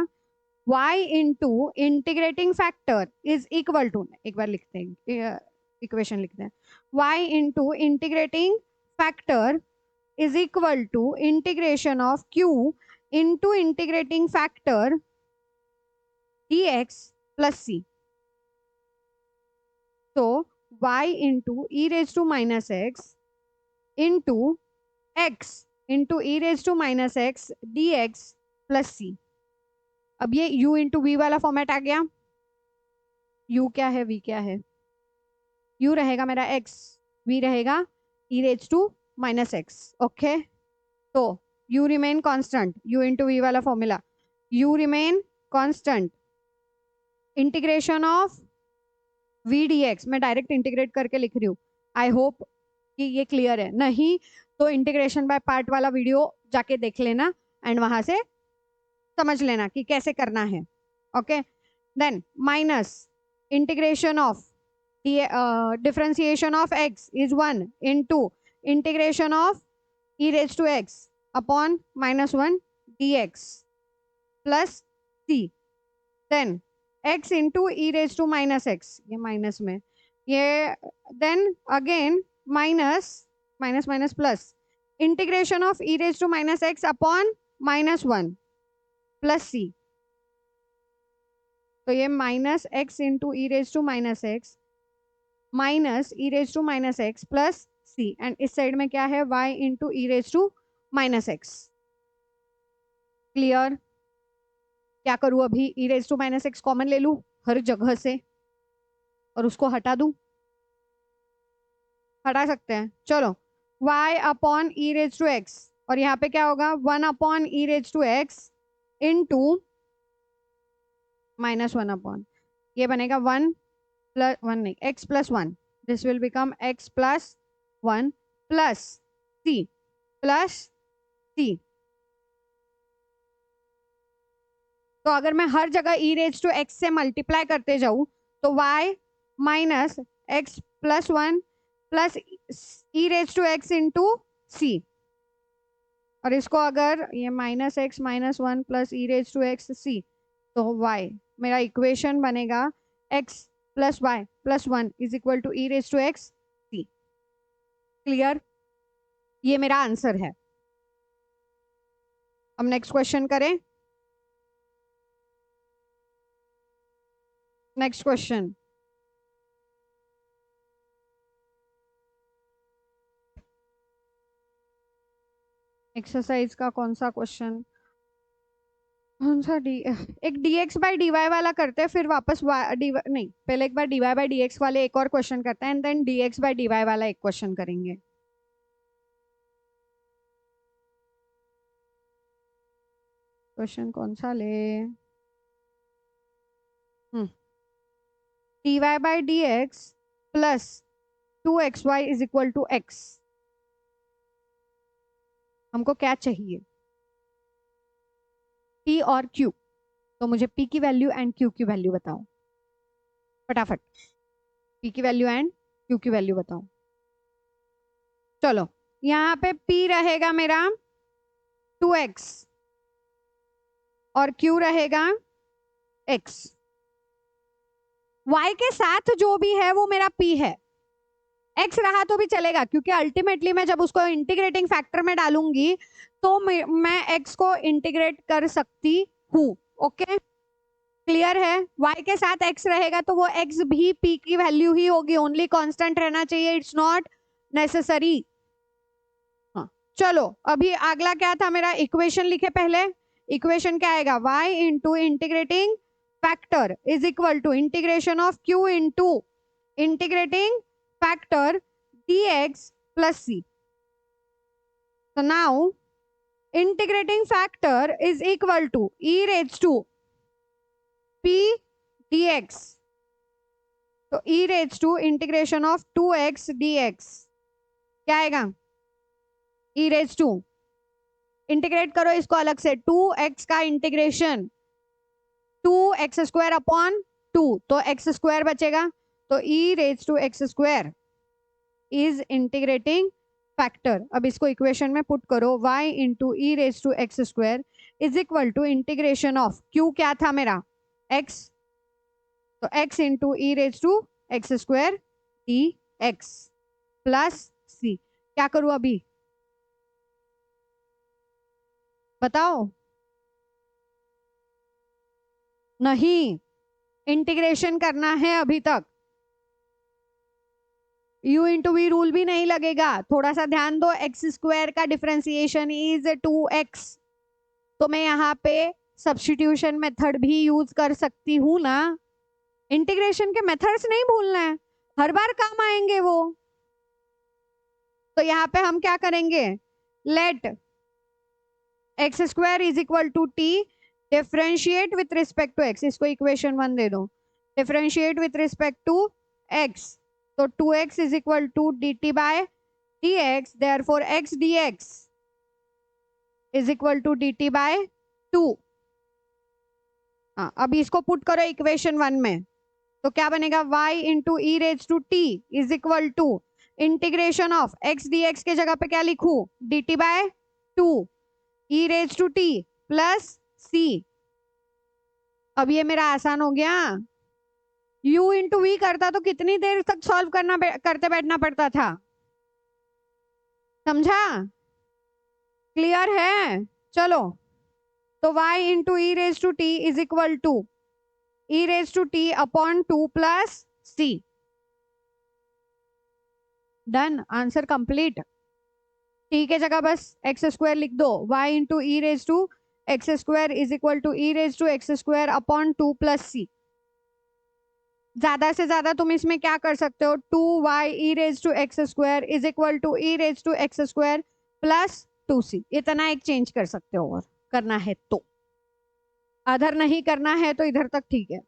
[SPEAKER 1] y into integrating factor is equal to, एक बार लिखते हैं, इक्वेशन लिखते हैं, y into integrating factor is equal to integration of q into integrating factor dx plus c। So y into e raised to minus x into x into e raised to minus x dx plus c। अब ये u into v वाला format आ गया। u क्या है, v क्या है? u रहेगा मेरा x, v रहेगा e raised to minus x। Okay, तो u remain constant, u into v वाला formula, u remain constant, integration of v dx, मैं डायरेक्ट इंटीग्रेट करके लिख रही हूँ। आई होप कि ये क्लियर है। नहीं तो इंटीग्रेशन बाय पार्ट वाला वीडियो जाके देख लेना एंड वहां से समझ लेना कि कैसे करना है। Okay, then minus integration of differentiation of x is 1 into integration of e raised to x upon -1 dx plus c। then x into e raised to minus x, ये माइनस में, ये then again minus minus minus plus integration of e raised to minus x upon -1 plus c। तो ये minus x into e raised to minus x minus e raised to minus x plus c, and इस side में क्या है? y into e raised to minus x। Clear? क्या करूं अभी? e raised to minus x common ले लूं हर जगह से और उसको हटा दूं? हटा सकते हैं, चलो। y upon e raised to x, और यहाँ पे क्या होगा? 1 upon e raised to x into -1 upon, ये बनेगा 1 प्लस 1 नहीं, x plus 1, this will become x plus 1 plus c plus c। तो अगर मैं हर जगह e रेज टू x से मल्टीप्लाई करते जाऊं तो y minus x plus 1 plus e raise to x into c, और इसको अगर ये -x-1 plus e raise to x c, तो y मेरा इक्वेशन बनेगा x plus y plus 1 is equal to e raise to x c। Clear? ये मेरा answer है। अब नेक्स्ट क्वेश्चन करें। नेक्स्ट क्वेश्चन, एक्सरसाइज का कौन सा क्वेश्चन? कौन सा? एक dx बाई dy वाला करते हैं, फिर वापस नहीं, पहले एक बार dy बाई dx वाले एक और क्वेश्चन करते हैं and then dx by dy वाला एक क्वेश्चन करेंगे। क्वेश्चन कौन सा ले? dy by dx plus 2xy is equal to x। हमको क्या चाहिए? p और q। तो मुझे p की वैल्यू एंड q की वैल्यू बताओ फटाफट। p की वैल्यू एंड q की वैल्यू बताओ। चलो, यहाँ पे P रहेगा मेरा 2x और Q रहेगा x। y के साथ जो भी है वो मेरा P है, x रहा तो भी चलेगा क्योंकि अल्टीमेटली मैं जब उसको इंटीग्रेटिंग फैक्टर में डालूंगी तो मैं x को इंटीग्रेट कर सकती हूँ। ओके, क्लियर है? y के साथ x रहेगा तो वो x भी p की वैल्यू ही होगी, ओनली कांस्टेंट रहना चाहिए, इट्स नॉट नेसेसरी। हाँ, चलो अभी अगला क्या था मेरा, इक्वेशन लिखे पहले। इक्वेशन क्या आएगा, y into integrating factor is equal to integration of q into integrating factor dx plus c. So now integrating factor is equal to e raised to p dx. तो e raised to integration of 2x dx क्या आएगा, e raised to integrate करो इसको अलग से, 2x का integration 2x square upon 2 तो x square बचेगा, तो e raised to x square is integrating factor. अब इसको इक्वेशन में पुट करो, y into e raise to x square is equal to integration of q क्या था मेरा x, तो x into e raise to x square d x plus c. क्या करूं अभी बताओ? नहीं, इंटीग्रेशन करना है अभी तक, u इंटू वी रूल भी नहीं लगेगा। थोड़ा सा ध्यान दो, एक्स स्क्वायर का डिफरेंशिएशन इज 2x, तो मैं यहाँ पे सब्स्टिट्यूशन मेथड भी यूज कर सकती हूँ ना। इंटीग्रेशन के मेथड्स नहीं भूलना है, हर बार काम आएंगे वो। तो यहाँ पे हम क्या करेंगे, let x square is equal to t differentiate with respect to x, इसको इक्वेशन 1 दे दो, differentiate with respect to x, तो 2x is equal to d t by d x, therefore x d x is equal to d t by 2। हाँ, अभी इसको put करो equation 1 में, तो क्या बनेगा, y into e raise to t is equal to integration of x dx के जगह पे क्या लिखू, dt by 2 e raise to t plus c. अब ये मेरा आसान हो गया। u इंटू वी करता तो कितनी देर तक सॉल्व करते बैठना पड़ता था, समझा? क्लियर है? चलो, तो y into e raise to t is equal to e raise to t upon 2 plus c. Done, answer complete. T के जगह बस एक्स स्क्वायर लिख दो, y into e raise to x square is equal to e raise to x square upon 2 plus c. ज्यादा से ज्यादा तुम इसमें क्या कर सकते हो, 2y e raise to x square is equal to e raise to x square plus 2c, इतना एक चेंज कर सकते हो, और करना है तो, अदर नहीं करना है तो इधर तक ठीक है।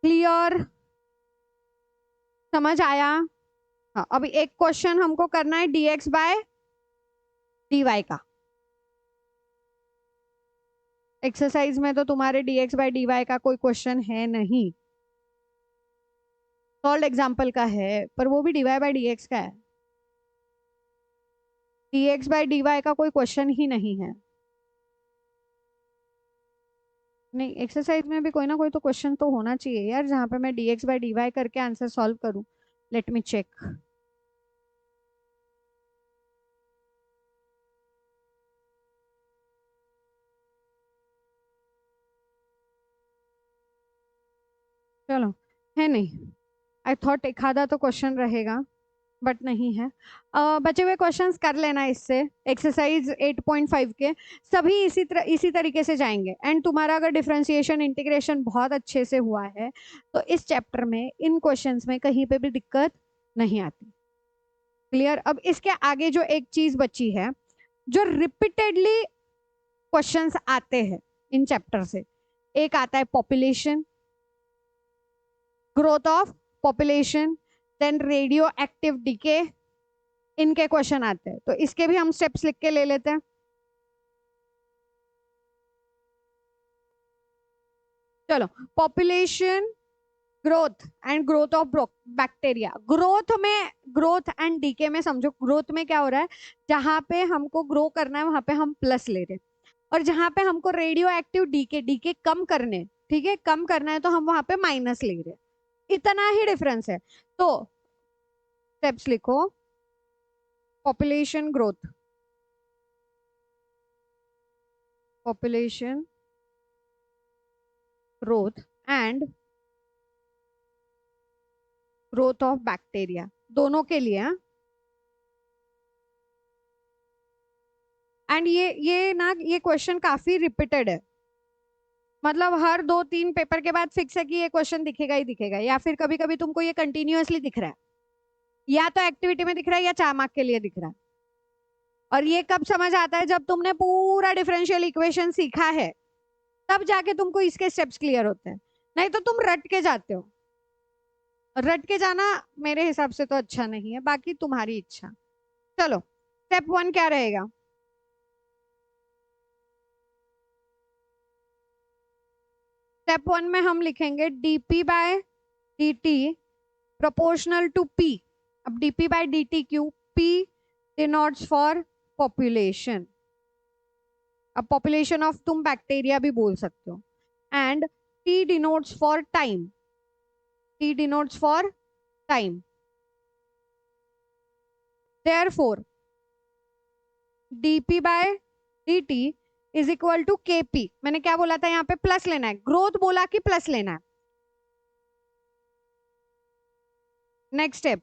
[SPEAKER 1] क्लियर, समझ आया? हाँ, अभी एक क्वेश्चन हमको करना है dx बाय dy का। एक्सरसाइज में तो तुम्हारे dx बाय dy का कोई क्वेश्चन है नहीं, सॉल्व एग्जाम्पल का है, पर वो भी dy बाय dx का है, dx बाय dy का कोई क्वेश्चन ही नहीं है। नहीं, एक्सरसाइज में भी कोई ना कोई तो क्वेश्चन तो होना चाहिए यार, जहाँ पे मैं dx बाय dy करके आंसर सॉल्व करूं। Let me check. चलो, है नहीं, आई थॉट एक आधा तो क्वेश्चन रहेगा, बट नहीं है। बचे हुए क्वेश्चंस कर लेना, इससे एक्सरसाइज 8.5 के सभी इसी तरीके से जाएंगे। एंड तुम्हारा अगर डिफरेंशिएशन इंटीग्रेशन बहुत अच्छे से हुआ है तो इस चैप्टर में इन क्वेश्चंस में कहीं पे भी दिक्कत नहीं आती। क्लियर? अब इसके आगे जो एक चीज बची है, जो रिपीटेडली क्वेश्चंस आते हैं इन चैप्टर से, एक आता है population, growth of population, then radioactive decay, इनके क्वेश्चन आते हैं, तो इसके भी हम स्टेप्स लिख के ले लेते हैं। चलो, population growth and growth of bacteria. Growth and decay में समझो, ग्रोथ में क्या हो रहा है, जहां पे हमको ग्रो करना है वहां पे हम प्लस ले रहे हैं, और जहां पे हमको रेडियो एक्टिव डीके डीके कम करने, ठीक है, कम करना है तो हम वहां पे माइनस ले रहे हैं। इतना ही डिफरेंस है। तो स्टेप्स लिखो, population growth, population growth and growth of bacteria, दोनों के लिए। एंड ये ना, ये क्वेश्चन काफी रिपीटेड है, मतलब हर 2-3 पेपर के बाद फिक्स है कि ये क्वेश्चन दिखेगा ही दिखेगा, या फिर कभी कभी तुमको ये कंटिन्यूअसली दिख रहा है, या तो एक्टिविटी में दिख रहा है या 4 मार्क के लिए दिख रहा है। और ये कब समझ आता है, जब तुमने पूरा डिफरेंशियल इक्वेशन सीखा है, तब जाके तुमको इसके स्टेप्स क्लियर होते हैं, नहीं तो तुम रट के जाते हो। रट के जाना मेरे हिसाब से तो अच्छा नहीं है, बाकी तुम्हारी इच्छा। चलो, स्टेप 1 क्या रहेगा? स्टेप 1 में हम लिखेंगे dp by dt proportional to p। अब dp बाय dt क्यों? p denotes for population. अब पॉपुलेशन ऑफ तुम बैक्टीरिया भी बोल सकते हो। And t denotes for time, t denotes for time. Therefore dp by dt is equal to kp। मैंने क्या बोला था, यहाँ पे प्लस लेना है, ग्रोथ बोला कि प्लस लेना है। नेक्स्ट स्टेप,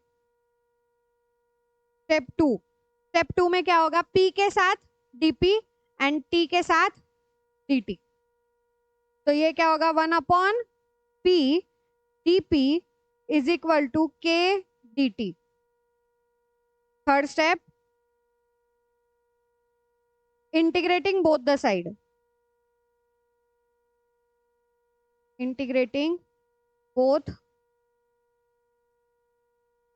[SPEAKER 1] स्टेप टू में क्या होगा, p के साथ dp एंड t के साथ dt। तो ये क्या होगा, 1/p dp is equal to k dt। Third step, integrating both the side, integrating both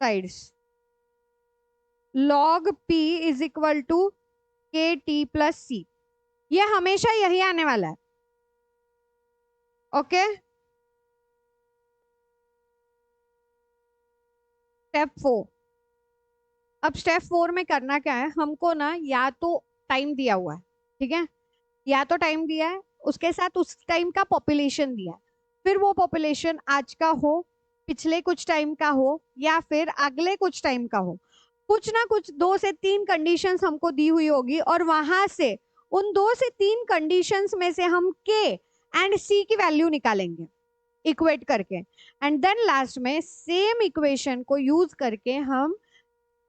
[SPEAKER 1] sides, log p is equal to k t plus c. ये हमेशा यही आने वाला है, ओके। स्टेप 4, अब स्टेप 4 में करना क्या है हमको ना, या तो टाइम दिया हुआ है, ठीक है, या तो टाइम दिया है, उसके साथ उस टाइम का पॉपुलेशन दिया है, फिर वो पॉपुलेशन आज का हो, पिछले कुछ टाइम का हो, या फिर अगले कुछ टाइम का हो, कुछ ना कुछ 2 से 3 कंडीशंस हमको दी हुई होगी, और वहां से उन 2 से 3 कंडीशंस में से हम के एंड सी की वैल्यू निकालेंगे इक्वेट करके, एंड देन लास्ट में सेम इक्वेशन को यूज करके हम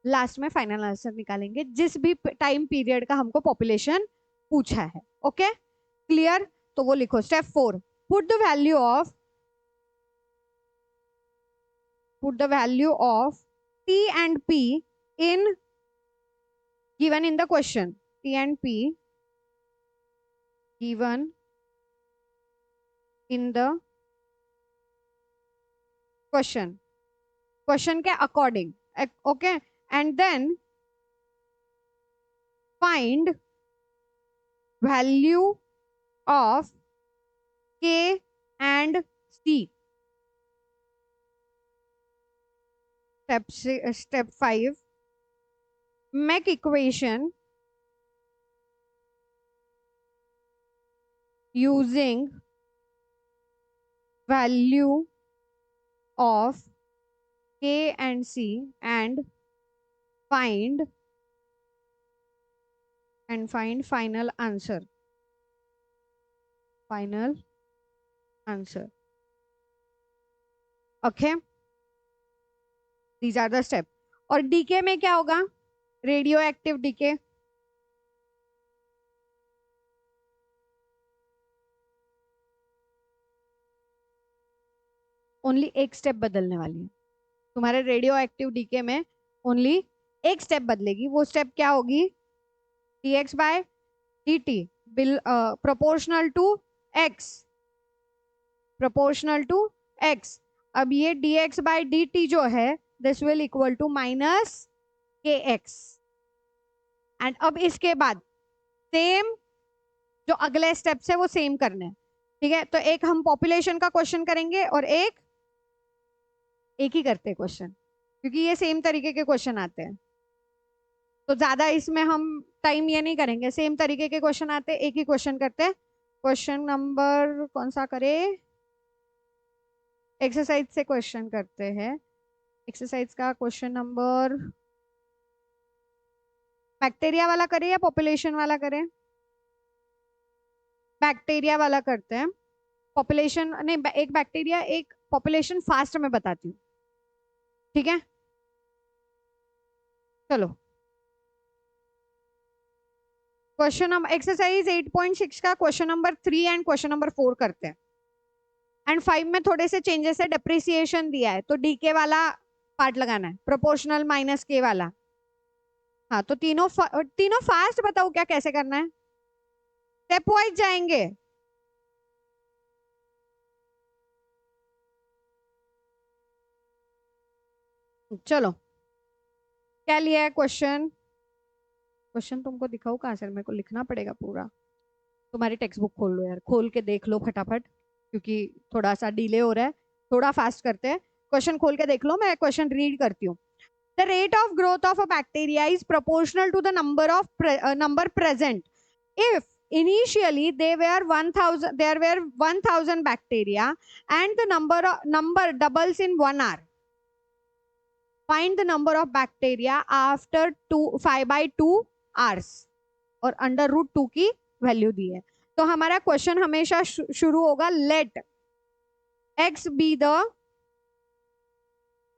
[SPEAKER 1] लास्ट में फाइनल आंसर निकालेंगे, जिस भी टाइम पीरियड का हमको पॉपुलेशन पूछा है। Okay, clear? तो वो लिखो, step 4, put the value of t and p in given in the question, t and p given in the question के according, okay, and then find value of k and c. Step 5, make equation using value of k and c and find final answer. Okay, these are the steps. और decay में क्या होगा, radioactive decay, only एक step बदलने वाली है तुम्हारे radioactive decay में, ओनली एक स्टेप बदलेगी। वो स्टेप क्या होगी, dx by dt proportional to x। अब ये dx बाय dt जो है, this will equal to minus kx। एंड अब इसके बाद सेम जो अगले स्टेप्स है वो सेम करने हैं, ठीक है। तो एक हम पॉपुलेशन का क्वेश्चन करेंगे और एक एक ही करते हैं क्वेश्चन, क्योंकि ये सेम तरीके के क्वेश्चन आते हैं, तो ज्यादा इसमें हम टाइम ये नहीं करेंगे। सेम तरीके के क्वेश्चन आते हैं, एक ही क्वेश्चन करते हैं। क्वेश्चन नंबर कौन सा करे? एक्सरसाइज से क्वेश्चन करते हैं। एक्सरसाइज का क्वेश्चन नंबर बैक्टीरिया वाला करें या पॉपुलेशन वाला करें? बैक्टीरिया वाला करते हैं। पॉपुलेशन नहीं, एक बैक्टीरिया एक पॉपुलेशन फास्ट में बताती हूँ, ठीक है? चलो, क्वेश्चन नंबर एक्सरसाइज 8.6 का question number 3 and question number 4 करते हैं। एंड 5 में थोड़े से चेंजेस है, डेप्रिसिएशन दिया है तो डीके वाला पार्ट लगाना है, प्रोपोर्शनल माइनस के वाला। हाँ, तो तीनों फास्ट बताओ क्या कैसे करना है, स्टेप वाइज जाएंगे। चलो, क्या लिया है क्वेश्चन? क्वेश्चन तुमको दिखाऊं कहाँ से? मेरे को लिखना पड़ेगा पूरा। तुम्हारी टेक्स्ट बुक खोल लो यार, खोल के देख लो फटाफट, क्योंकि थोड़ा सा डिले हो रहा है। थोड़ा फास्ट करते हैं, क्वेश्चन खोल के देख लो, मैं क्वेश्चन रीड करती हूँ। The rate of growth of a bacteria is proportional to the number present if initially there were 1000 bacteria and the number doubles in 1 hour. Find the number of bacteria after 5/2 hours और under root 2 की value दी है। तो हमारा question हमेशा शुरू होगा, let x be the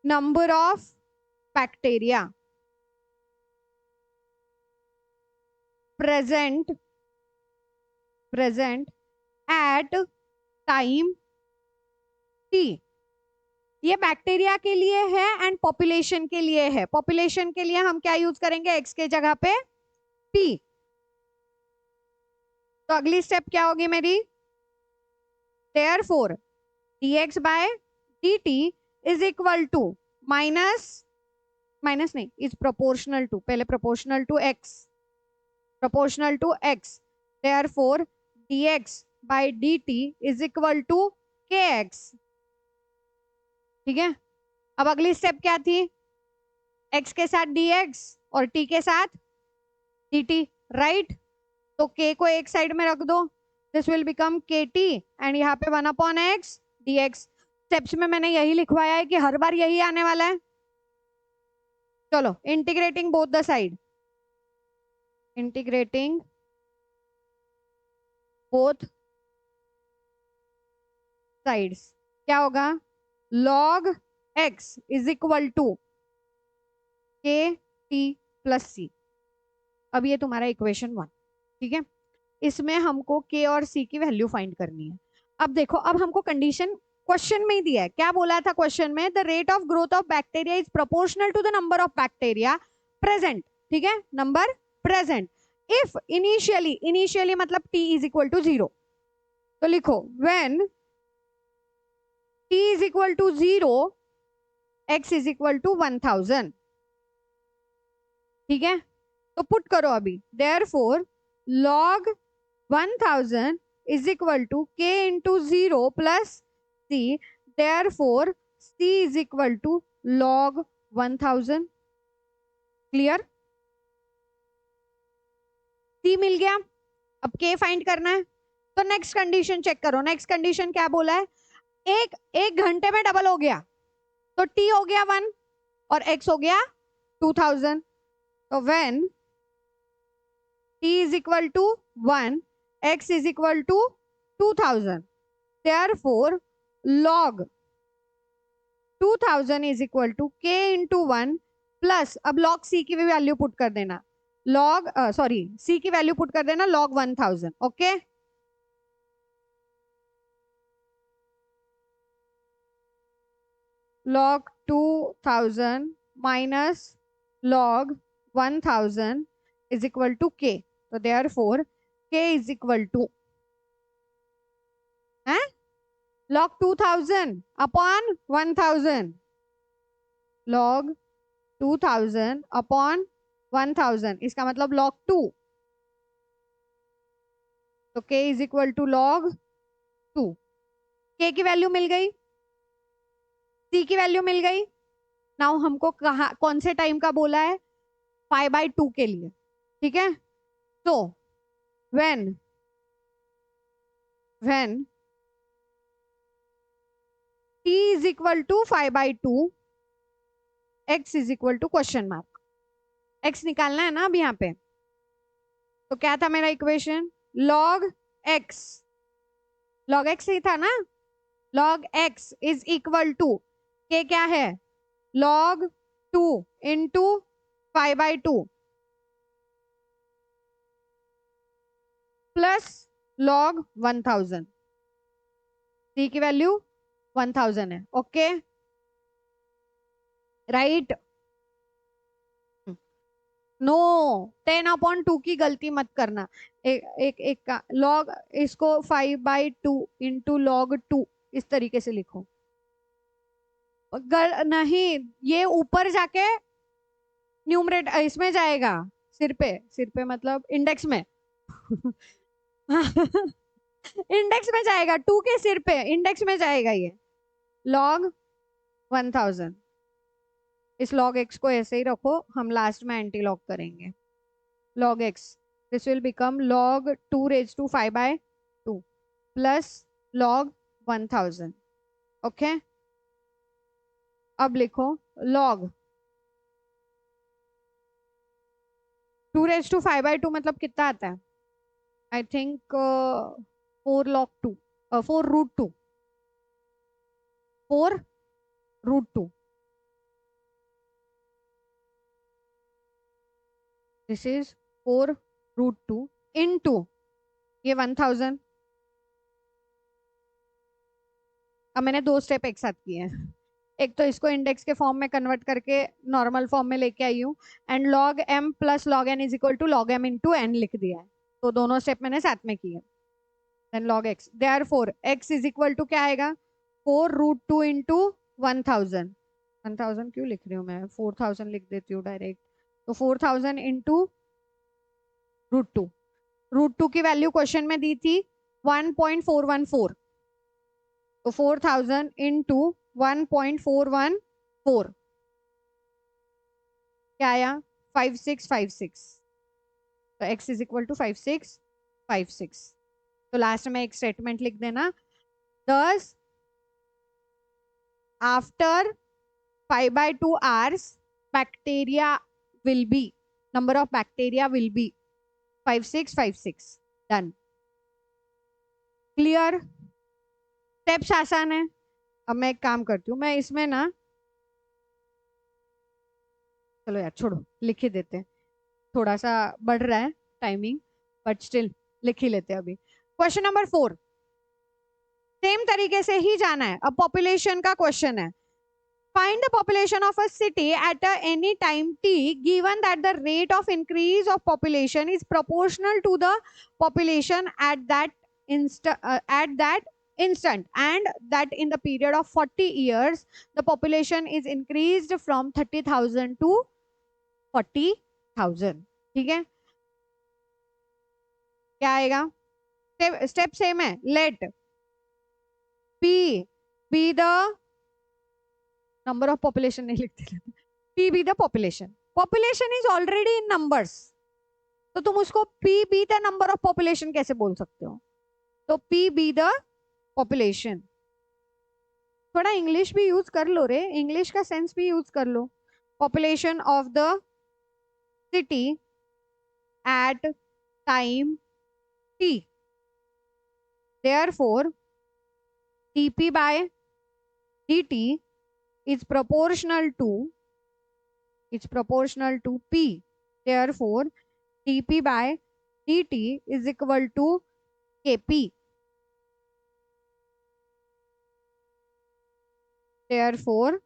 [SPEAKER 1] number of bacteria present at time t। ये bacteria के लिए है एंड पॉपुलेशन के लिए है। पॉपुलेशन के लिए हम क्या यूज करेंगे, x के जगह पे p। तो अगली स्टेप क्या होगी मेरी, therefore dx by dt is equal to minus नहीं, इज प्रोपोर्शनल टू, पहले proportional to x, therefore dx by dt is equal to kx। ठीक है, अब अगली स्टेप क्या थी, x के साथ dx और t के साथ dt, राइट? तो k को एक साइड में रख दो, this will become kt and यहाँ पे 1/x dx। स्टेप्स में मैंने यही लिखवाया है कि हर बार यही आने वाला है। चलो, integrating both the side, integrating both sides, क्या होगा, log x is equal to k t plus c. अब ये तुम्हारा इक्वेशन 1, ठीक है? इसमें हमको k और c की वैल्यू फाइंड करनी है। अब देखो, अब हमको कंडीशन क्वेश्चन में ही दिया है। क्या बोला था क्वेश्चन में, the rate of growth of bacteria is proportional to the number of bacteria present. ठीक है, नंबर प्रेजेंट। इफ इनिशियली मतलब t इज इक्वल टू 0, तो लिखो when t is equal to 0 x is equal to 1000। ठीक है, तो put करो अभी, therefore log 1000 is equal to k into 0 plus c, therefore c is equal to log 1000। Clear? c मिल गया, अब k find करना है। तो नेक्स्ट कंडीशन चेक करो, नेक्स्ट कंडीशन क्या बोला है, एक घंटे में डबल हो गया, तो t हो गया 1 और x हो गया 2000। तो when t is equal to 1, x is equal to 2000, therefore log 2000 is equal to k into 1 plus, अब log c की भी वैल्यू पुट कर देना, log c की वैल्यू पुट कर देना log 1000। Okay, log 2000 minus log 1000 is equal to k। तो therefore k is equal to log 2000 upon 1000, log 2000 upon 1000, इसका मतलब log 2। तो k is equal to log 2। k की वैल्यू मिल गई, c की वैल्यू मिल गई। नाउ हमको कौन से टाइम का बोला है, 5/2 के लिए, ठीक है। तो when t is equal to 5/2, x is equal to question mark, x निकालना है ना अब यहाँ पे। तो क्या था मेरा equation, log x, log x ही था ना, log x is equal to k क्या है, log 2 into 5/2 plus log 1000, c की वैल्यू 1000 है, ओके राइट। नो 10/2 की गलती मत करना, एक का log, इसको 5/2 इंटू log 2 इस तरीके से लिखो। नहीं, ये ऊपर जाके न्यूमरेट इसमें जाएगा, सिर पे मतलब इंडेक्स में इंडेक्स में जाएगा, 2 के सिर पे इंडेक्स में जाएगा ये log 1000। इस log x को ऐसे ही रखो, हम लास्ट में एंटी लॉग करेंगे। log x, this will become log 2 raised to 5/2 plus log 1000, okay. अब लिखो log 2 raised to 5/2 मतलब कितना आता है, I think 4 log 2, 4√2, 4√2, this is 4√2 into ये 1000। अब मैंने 2 स्टेप एक साथ किए हैं, एक तो इसको इंडेक्स के फॉर्म में कन्वर्ट करके नॉर्मल फॉर्म में लेके आई हूँ, एंड log m plus log n is equal to log m into n लिख दिया है, तो दोनों स्टेप मैंने साथ में किए। Then log x, therefore x is equal to क्या आएगा, 4√2 इंटू 1000, 1000 क्यों लिख रही हूँ मैं, 4000 लिख देती हूँ डायरेक्ट। तो 4000 इंटू √2, √2 की वैल्यू क्वेश्चन में दी थी 1.414, तो 4000 इंटू 1.414 क्या आया, 5656, तो x इज इक्वल टू 5656। तो लास्ट में एक स्टेटमेंट लिख देना, thus after 5/2 hours bacteria will be, number of bacteria will be 5656, done, clear. Steps आसान है। अब मैं एक काम करती हूँ, मैं इसमें ना, चलो यार छोड़ो, लिख ही देते हैं, थोड़ा सा बढ़ रहा है टाइमिंग, बट स्टिल लिख ही लेते हैं अभी। क्वेश्चन नंबर 4 सेम तरीके से ही जाना है, अब पॉपुलेशन का क्वेश्चन है। Find the population of a city at any time t given that the rate of increase of population is proportional to the population at that instant and that in the period of 40 years the population is increased from 30,000 to 40,000, ठीक है। क्या आएगा, step same है, late p be the number of population, नहीं लिखते, p be the population is already in numbers, तो तुम उसको p be the number of population कैसे बोल सकते हो, तो p be the population। थोड़ा इंग्लिश भी यूज कर लो रे, इंग्लिश का सेंस भी यूज कर लो। population of the city at time t, therefore dp by dt is proportional to p, therefore dp by dt is equal to kp, therefore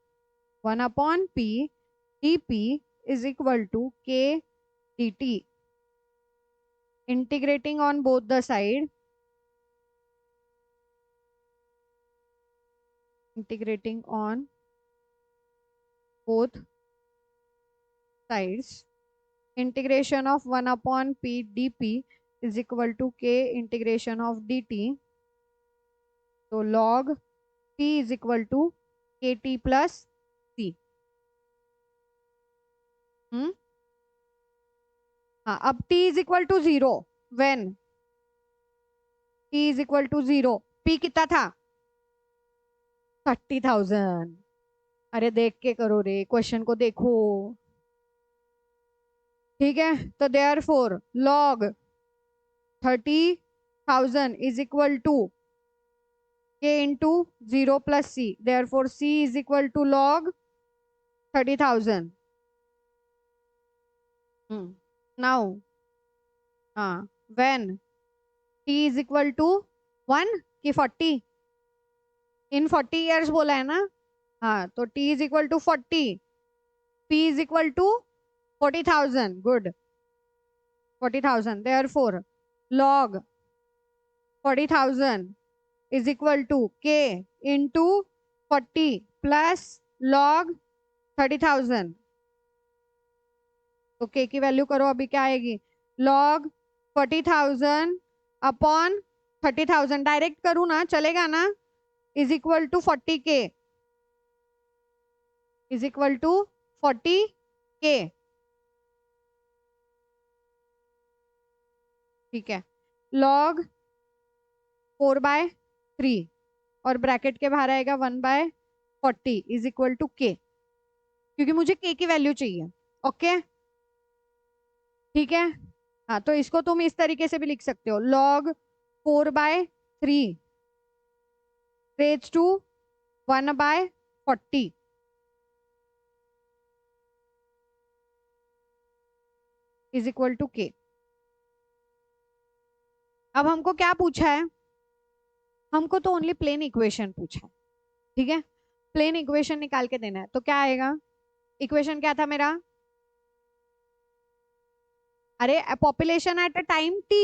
[SPEAKER 1] 1/p dp is equal to k dt, integrating on both the side, integrating on both sides, integration of 1/p dp is equal to k integration of dt, so log p is equal to KT plus C. हाँ, अब T is equal to 0 when T is equal to 0, P कितना था? 30,000। अरे देख के करो रे, question को देखो। ठीक है, तो therefore log 30,000 is equal to K into 0 plus C, therefore C is equal to log 30,000। Now हाँ, when T is equal to 1 की 40, इन 40 ईयर्स बोला है ना। हाँ, तो T is equal to 40, P is equal to 40,000। Good, 40,000, therefore log 40,000 is equal to K into 40 plus log 30,000। तो K की value करो, अभी क्या आएगी? log 40,000 अपॉन 30,000, डायरेक्ट करूँ ना, चलेगा ना? Is equal to 40K, is equal to 40K। ठीक है, log 4/3 और ब्रैकेट के बाहर आएगा 1/40 इज इक्वल टू K, क्योंकि मुझे K की वैल्यू चाहिए। ओके, ठीक है। हाँ, तो इसको तुम इस तरीके से भी लिख सकते हो, log 4/3 raise to 1/40 is equal to K। अब हमको क्या पूछा है? हमको तो ओनली प्लेन इक्वेशन पूछा है। ठीक है, प्लेन इक्वेशन निकाल के देना है। तो क्या आएगा? इक्वेशन क्या था मेरा? अरे population at a time T,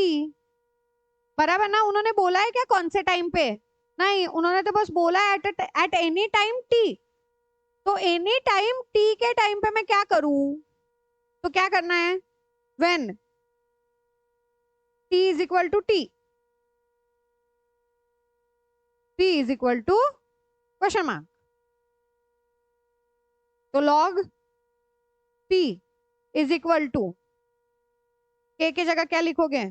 [SPEAKER 1] बराबर ना? उन्होंने बोला है क्या कौन से टाइम पे? नहीं, उन्होंने तो बस बोला है एट एनी टाइम T। तो एनी टाइम T के टाइम पे मैं क्या करूं? तो क्या करना है? When T is equal to T, P is equal to question mark. तो log P is equal to K की जगह क्या लिखोगे?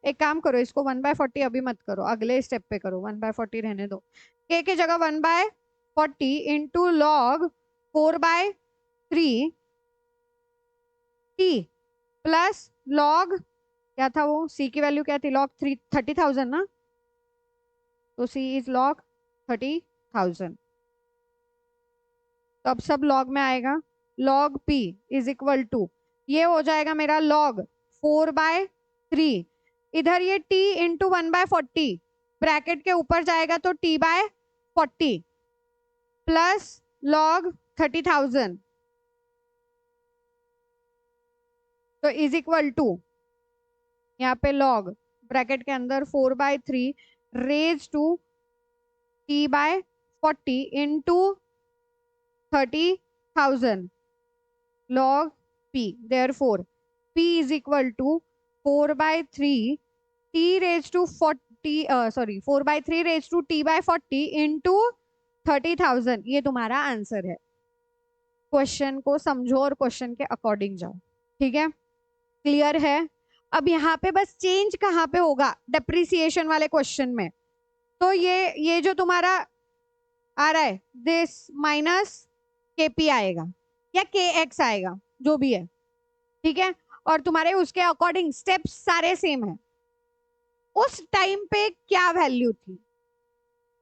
[SPEAKER 1] एक काम करो, इसको 1/40 अभी मत करो, अगले स्टेप पे करो, 1/40 रहने दो। K की जगह 1/40 into log 4/3 T plus log, क्या था वो? C की वैल्यू क्या थी? लॉग 30,000 ना, तो C इज लॉग 30,000। तो अब सब लॉग में आएगा। Log P is equal to, ये हो जाएगा मेरा लॉग 4/3, इधर ये T इंटू 1/40, ब्रैकेट के ऊपर जाएगा तो T/40 प्लस लॉग 30,000, तो इज इक्वल टू यहाँ पे लॉग ब्रैकेट के अंदर 4/3 raise to T/40 into 30,000 log P, therefore P is equal to 4/3 T raised to 40, 4/3 raised to T/40 into 30,000। ये तुम्हारा आंसर है। क्वेश्चन को समझो और क्वेश्चन के अकॉर्डिंग जाओ। ठीक है, क्लियर है? अब यहाँ पे बस चेंज कहाँ पे होगा? डेप्रिसिएशन वाले क्वेश्चन में। तो ये जो तुम्हारा आ रहा है, दिस माइनस KP आएगा या KX आएगा, जो भी है। ठीक है, और तुम्हारे उसके अकॉर्डिंग स्टेप्स सारे सेम है। उस टाइम पे क्या वैल्यू थी?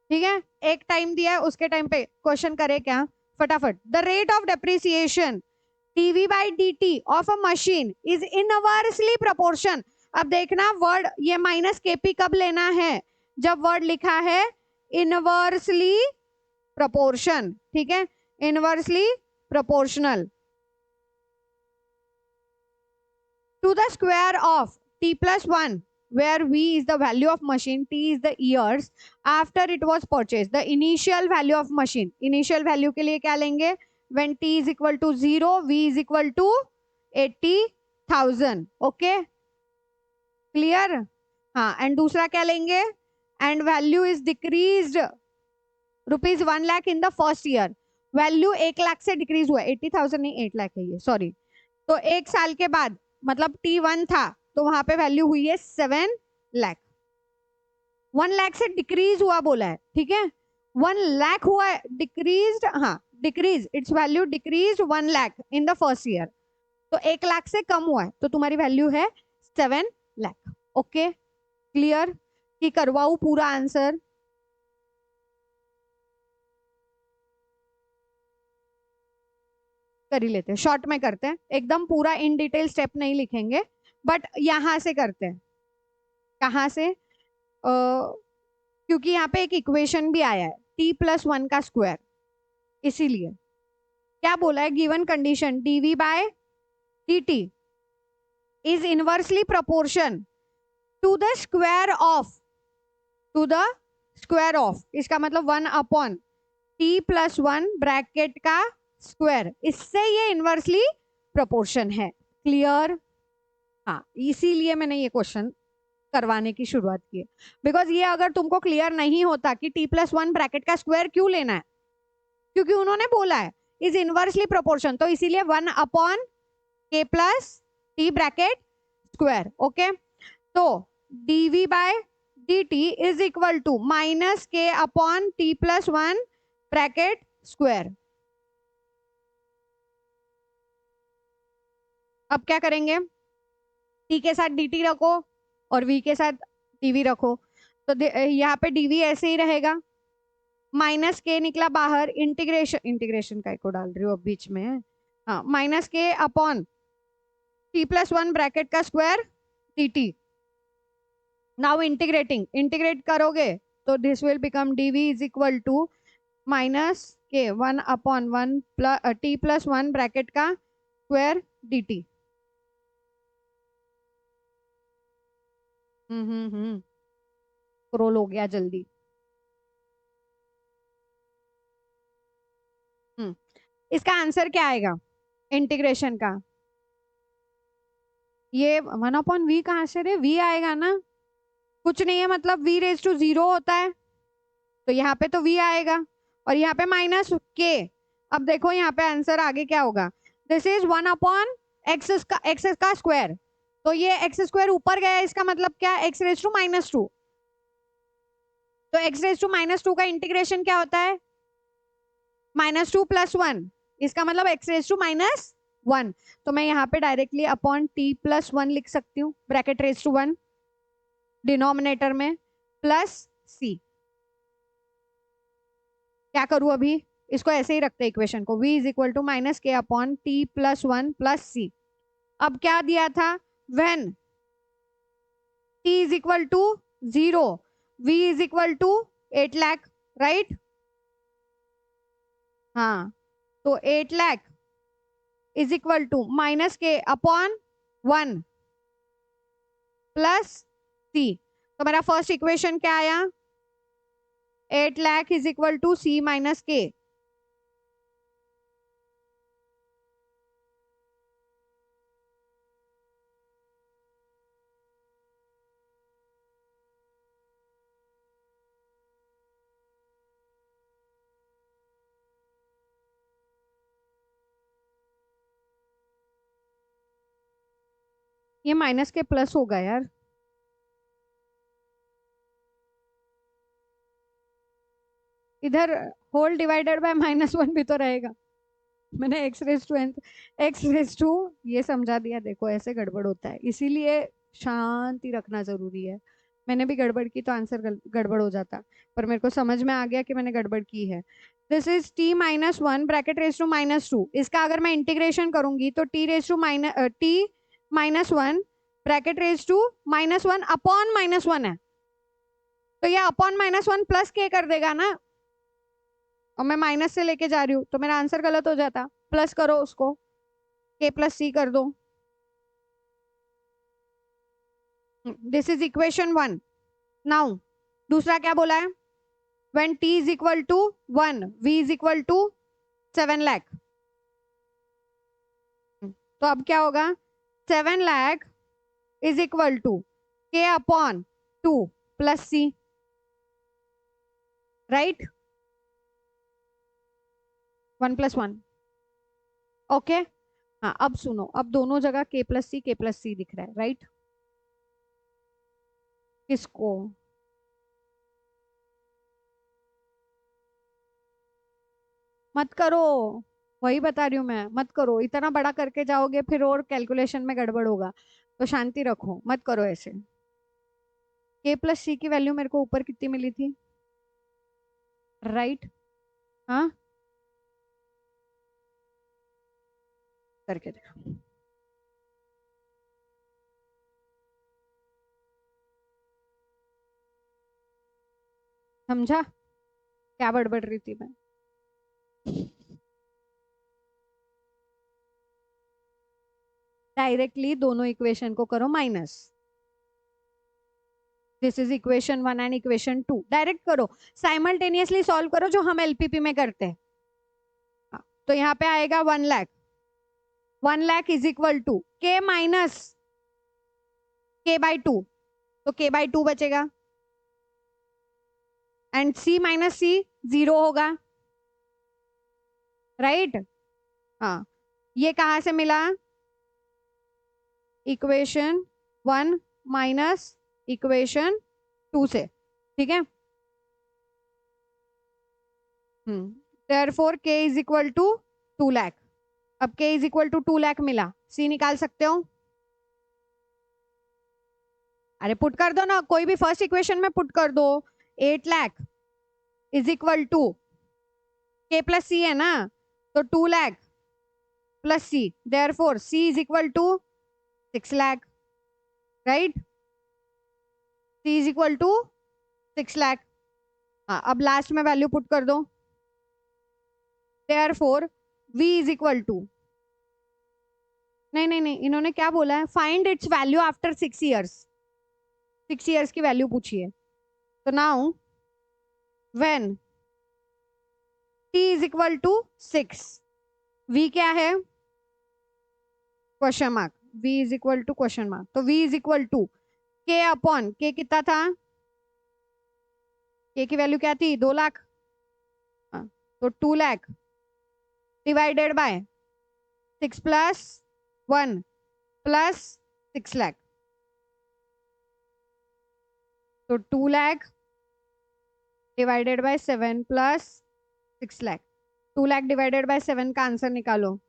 [SPEAKER 1] ठीक है, एक टाइम दिया है, उसके टाइम पे क्वेश्चन करे क्या फटाफट? The rate of depreciation dV/dt of a machine is inversely proportion. अब देखना वर्ड, ये माइनस KP कब लेना है? जब वर्ड लिखा है इनवर्सली प्रोपोर्शन। ठीक है, inversely proportional to the square of T plus 1, where V is the value of machine, T is the years after it was purchased, the initial value of machine। initial value के लिए क्या लेंगे? when T is equal to 0, V is equal to 80,000। Okay, clear? हाँ, and दूसरा क्या लेंगे? And value is decreased ₹1 lakh in the first year, value 1 lakh से decrease हुआ, 80,000 नहीं 8 लाख है ये, सॉरी। तो 1 साल के बाद मतलब T1 था तो वहां पे वैल्यू हुई है 7 लाख। 1 लाख से डिक्रीज हुआ बोला है, ठीक है। 1 लाख हुआ है डिक्रीज, हाँ decrease, it's value decrease 1 lakh in the first year. तो 1 लाख से कम हुआ है तो तुम्हारी वैल्यू है 7 लाख। ओके क्लियर कि करवाऊ पूरा आंसर? कर ही लेते हैं, शॉर्ट में करते हैं, एकदम पूरा इन डिटेल स्टेप नहीं लिखेंगे, बट यहां से करते हैं। कहां से? क्योंकि यहाँ पे एक इक्वेशन भी आया है T+1 का स्क्वायर, इसीलिए क्या बोला है, गिवन कंडीशन dv/dt इज inversely proportion to the square of, to the square of, इसका मतलब 1 अपॉन T+1 ब्रैकेट का स्क्वायर, इससे ये इनवर्सली प्रोपोर्शन है। क्लियर? हाँ, इसीलिए मैंने ये क्वेश्चन करवाने की शुरुआत की है, बिकॉज ये अगर तुमको क्लियर नहीं होता कि T+1 ब्रैकेट का स्क्वायर क्यों लेना है, क्योंकि उन्होंने बोला है इज इनवर्सली प्रोपोर्शन, तो इसीलिए 1/k+t ब्रैकेट स्क्वायर। ओके, तो dv/dt is equal to -k/t+1 bracket square. अब क्या करेंगे, t के साथ dt रखो और v के साथ dv रखो, तो यहाँ पे dv ऐसे ही रहेगा, -k निकला बाहर, इंटीग्रेशन, इंटीग्रेशन का को डाल रही हूँ अब बीच में, हाँ -k/t+1 ब्रैकेट का square dt। Now integrating, integrate करोगे तो this will become dv is equal to -k 1/1 T+1 bracket का स्क्वायर dt। स्क्रॉल हो गया जल्दी। इसका आंसर क्या आएगा इंटीग्रेशन का? ये 1/v कहाँ से रे, v आएगा ना, कुछ नहीं है, मतलब v⁻0 होता है, तो यहाँ पे तो v आएगा, और यहाँ पे -k। अब देखो यहाँ पे आंसर आगे क्या होगा, दिस इज 1/x का स्क्वायर, तो ये एक्स स्क्वायर ऊपर गया, इसका मतलब क्या, x⁻²। तो x⁻² का इंटीग्रेशन क्या होता है, -2+1, इसका मतलब x⁻1। तो मैं यहाँ पे डायरेक्टली अपॉन T+1 लिख सकती हूँ ब्रैकेट ⁻1 डिनोमिनेटर में, प्लस c। क्या करूँ अभी, इसको ऐसे ही रखते हैं इक्वेशन को, v is equal to -k/t+1 plus c। अब क्या दिया था, when t is equal to 0, v is equal to 8 lakh, right? हाँ, तो 8 lakh is equal to -k/1 plus c। तो मेरा फर्स्ट इक्वेशन क्या आया, 8 lakh is equal to c minus k। ये माइनस के प्लस होगा यार, इधर होल डिवाइडेड बाय -1 भी तो रहेगा। मैंने x⁻टू ये समझा दिया, देखो ऐसे गड़बड़ होता है, इसीलिए शांति रखना जरूरी है। मैंने भी गड़बड़ की तो आंसर गड़बड़ हो जाता, पर मेरे को समझ में आ गया कि मैंने गड़बड़ की है। दिस इज t-1 ब्रैकेट ⁻², इसका अगर मैं इंटीग्रेशन करूंगी तो t-1 ब्रैकेट ⁻1 अपॉन -1 है, तो ये अपॉन -1 प्लस k कर देगा ना, और मैं माइनस से लेके जा रही हूँ तो मेरा आंसर गलत हो जाता, प्लस करो उसको, k+c कर दो। This is equation 1। नाउ दूसरा क्या बोला है, when t is equal to 1, v is equal to 7 lakh. तो अब क्या होगा, 7 lakh is equal to k/2 plus c, right? 1 + 1। Okay, हाँ अब सुनो, अब दोनों जगह k + c दिख रहा है, राइट? किसको? मत करो, वही बता रही हूँ मैं, मत करो, इतना बड़ा करके जाओगे फिर और कैलकुलेशन में गड़बड़ होगा, तो शांति रखो, मत करो ऐसे। k + c की वैल्यू मेरे को ऊपर कितनी मिली थी, राइट? हाँ, करके देखो। समझा क्या बड़बड़ रही थी मैं? डायरेक्टली दोनों इक्वेशन को करो minus. This is equation 1 and equation 2, direct करो, साइमल्टेनियसली सॉल्व करो जो हम एलपीपी में करते हैं। हाँ, तो यहाँ पे आएगा 1 lakh, 1 lakh is equal to k minus k/2, तो k/2 बचेगा, एंड c माइनस c 0 होगा, राइट? हाँ, ये कहां से मिला? इक्वेशन 1 माइनस इक्वेशन 2 से, ठीक है? Therefore k is equal to 2 lakh. अब k is equal to 2 lakh मिला, c निकाल सकते हो? अरे पुट कर दो ना, कोई भी फर्स्ट इक्वेशन में पुट कर दो। 8 lakh is equal to k + c है ना, तो 2 lakh plus c, therefore c is equal to 6 lakh, right? c is equal to 6 lakh. हाँ, अब लास्ट में वैल्यू पुट कर दो, therefore v is equal to, नहीं नहीं नहीं, इन्होंने क्या बोला है, find its value after 6 years, 6 years की वैल्यू पूछी है। तो now when t is equal to 6, v क्या है? Question mark, v is equal to question mark, तो v is equal to k upon k, कितना था? k की वैल्यू क्या थी? 2 लाख। हाँ, तो 2 lakh divided by 6 + 1 plus 6 lakh, तो 2 lakh divided by 7 plus 6 lakh. 2 lakh divided by 7 का आंसर निकालो,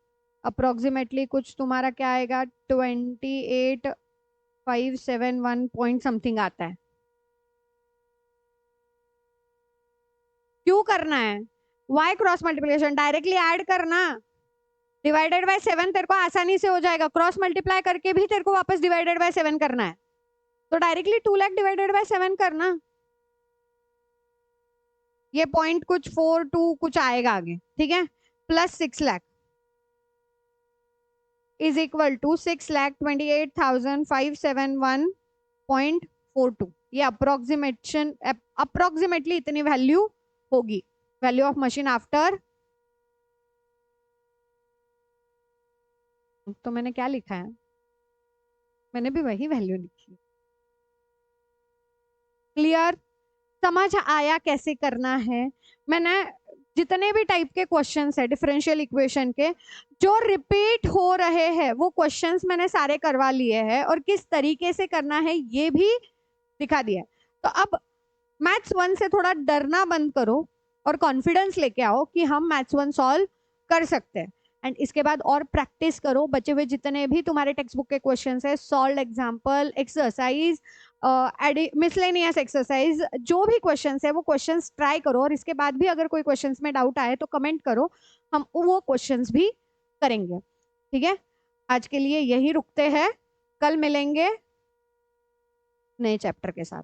[SPEAKER 1] अप्रोक्सीमेटली कुछ तुम्हारा क्या आएगा, 28,571 पॉइंट समथिंग आता है। क्यों करना है? Why cross multiplication, directly add करना, डिवाइडेड बाय 7 तेरे को आसानी से हो जाएगा, क्रॉस मल्टीप्लाई करके भी तेरे को वापस डिवाइडेड बाय 7 करना है, तो डायरेक्टली 2 लाख डिवाइडेड बाय 7 करना। ये पॉइंट कुछ 42 कुछ आएगा आगे, ठीक है? Plus 6 lakh is equal to 6,28,571.42, ये अप्रोक्सीमेटली इतनी वैल्यू होगी, वैल्यू ऑफ मशीन आफ्टर। तो मैंने क्या लिखा है? मैंने भी वही वैल्यू लिखी। क्लियर? समझ आया कैसे करना है? मैंने जितने भी टाइप के क्वेश्चंस है डिफरेंशियल इक्वेशन के जो रिपीट हो रहे हैं वो क्वेश्चंस मैंने सारे करवा लिए हैं, और किस तरीके से करना है ये भी दिखा दिया है। तो अब मैथ्स 1 से थोड़ा डरना बंद करो और कॉन्फिडेंस लेके आओ कि हम मैथ्स 1 सॉल्व कर सकते हैं, एंड इसके बाद और प्रैक्टिस करो, बचे हुए जितने भी तुम्हारे टेक्स्ट बुक के क्वेश्चंस है, solve example, exercise, miscellaneous exercise, जो भी क्वेश्चंस है वो क्वेश्चंस ट्राई करो, और इसके बाद भी अगर कोई क्वेश्चंस में डाउट आए तो कमेंट करो, हम वो क्वेश्चंस भी करेंगे, ठीक है? आज के लिए यही रुकते हैं, कल मिलेंगे नए चैप्टर के साथ।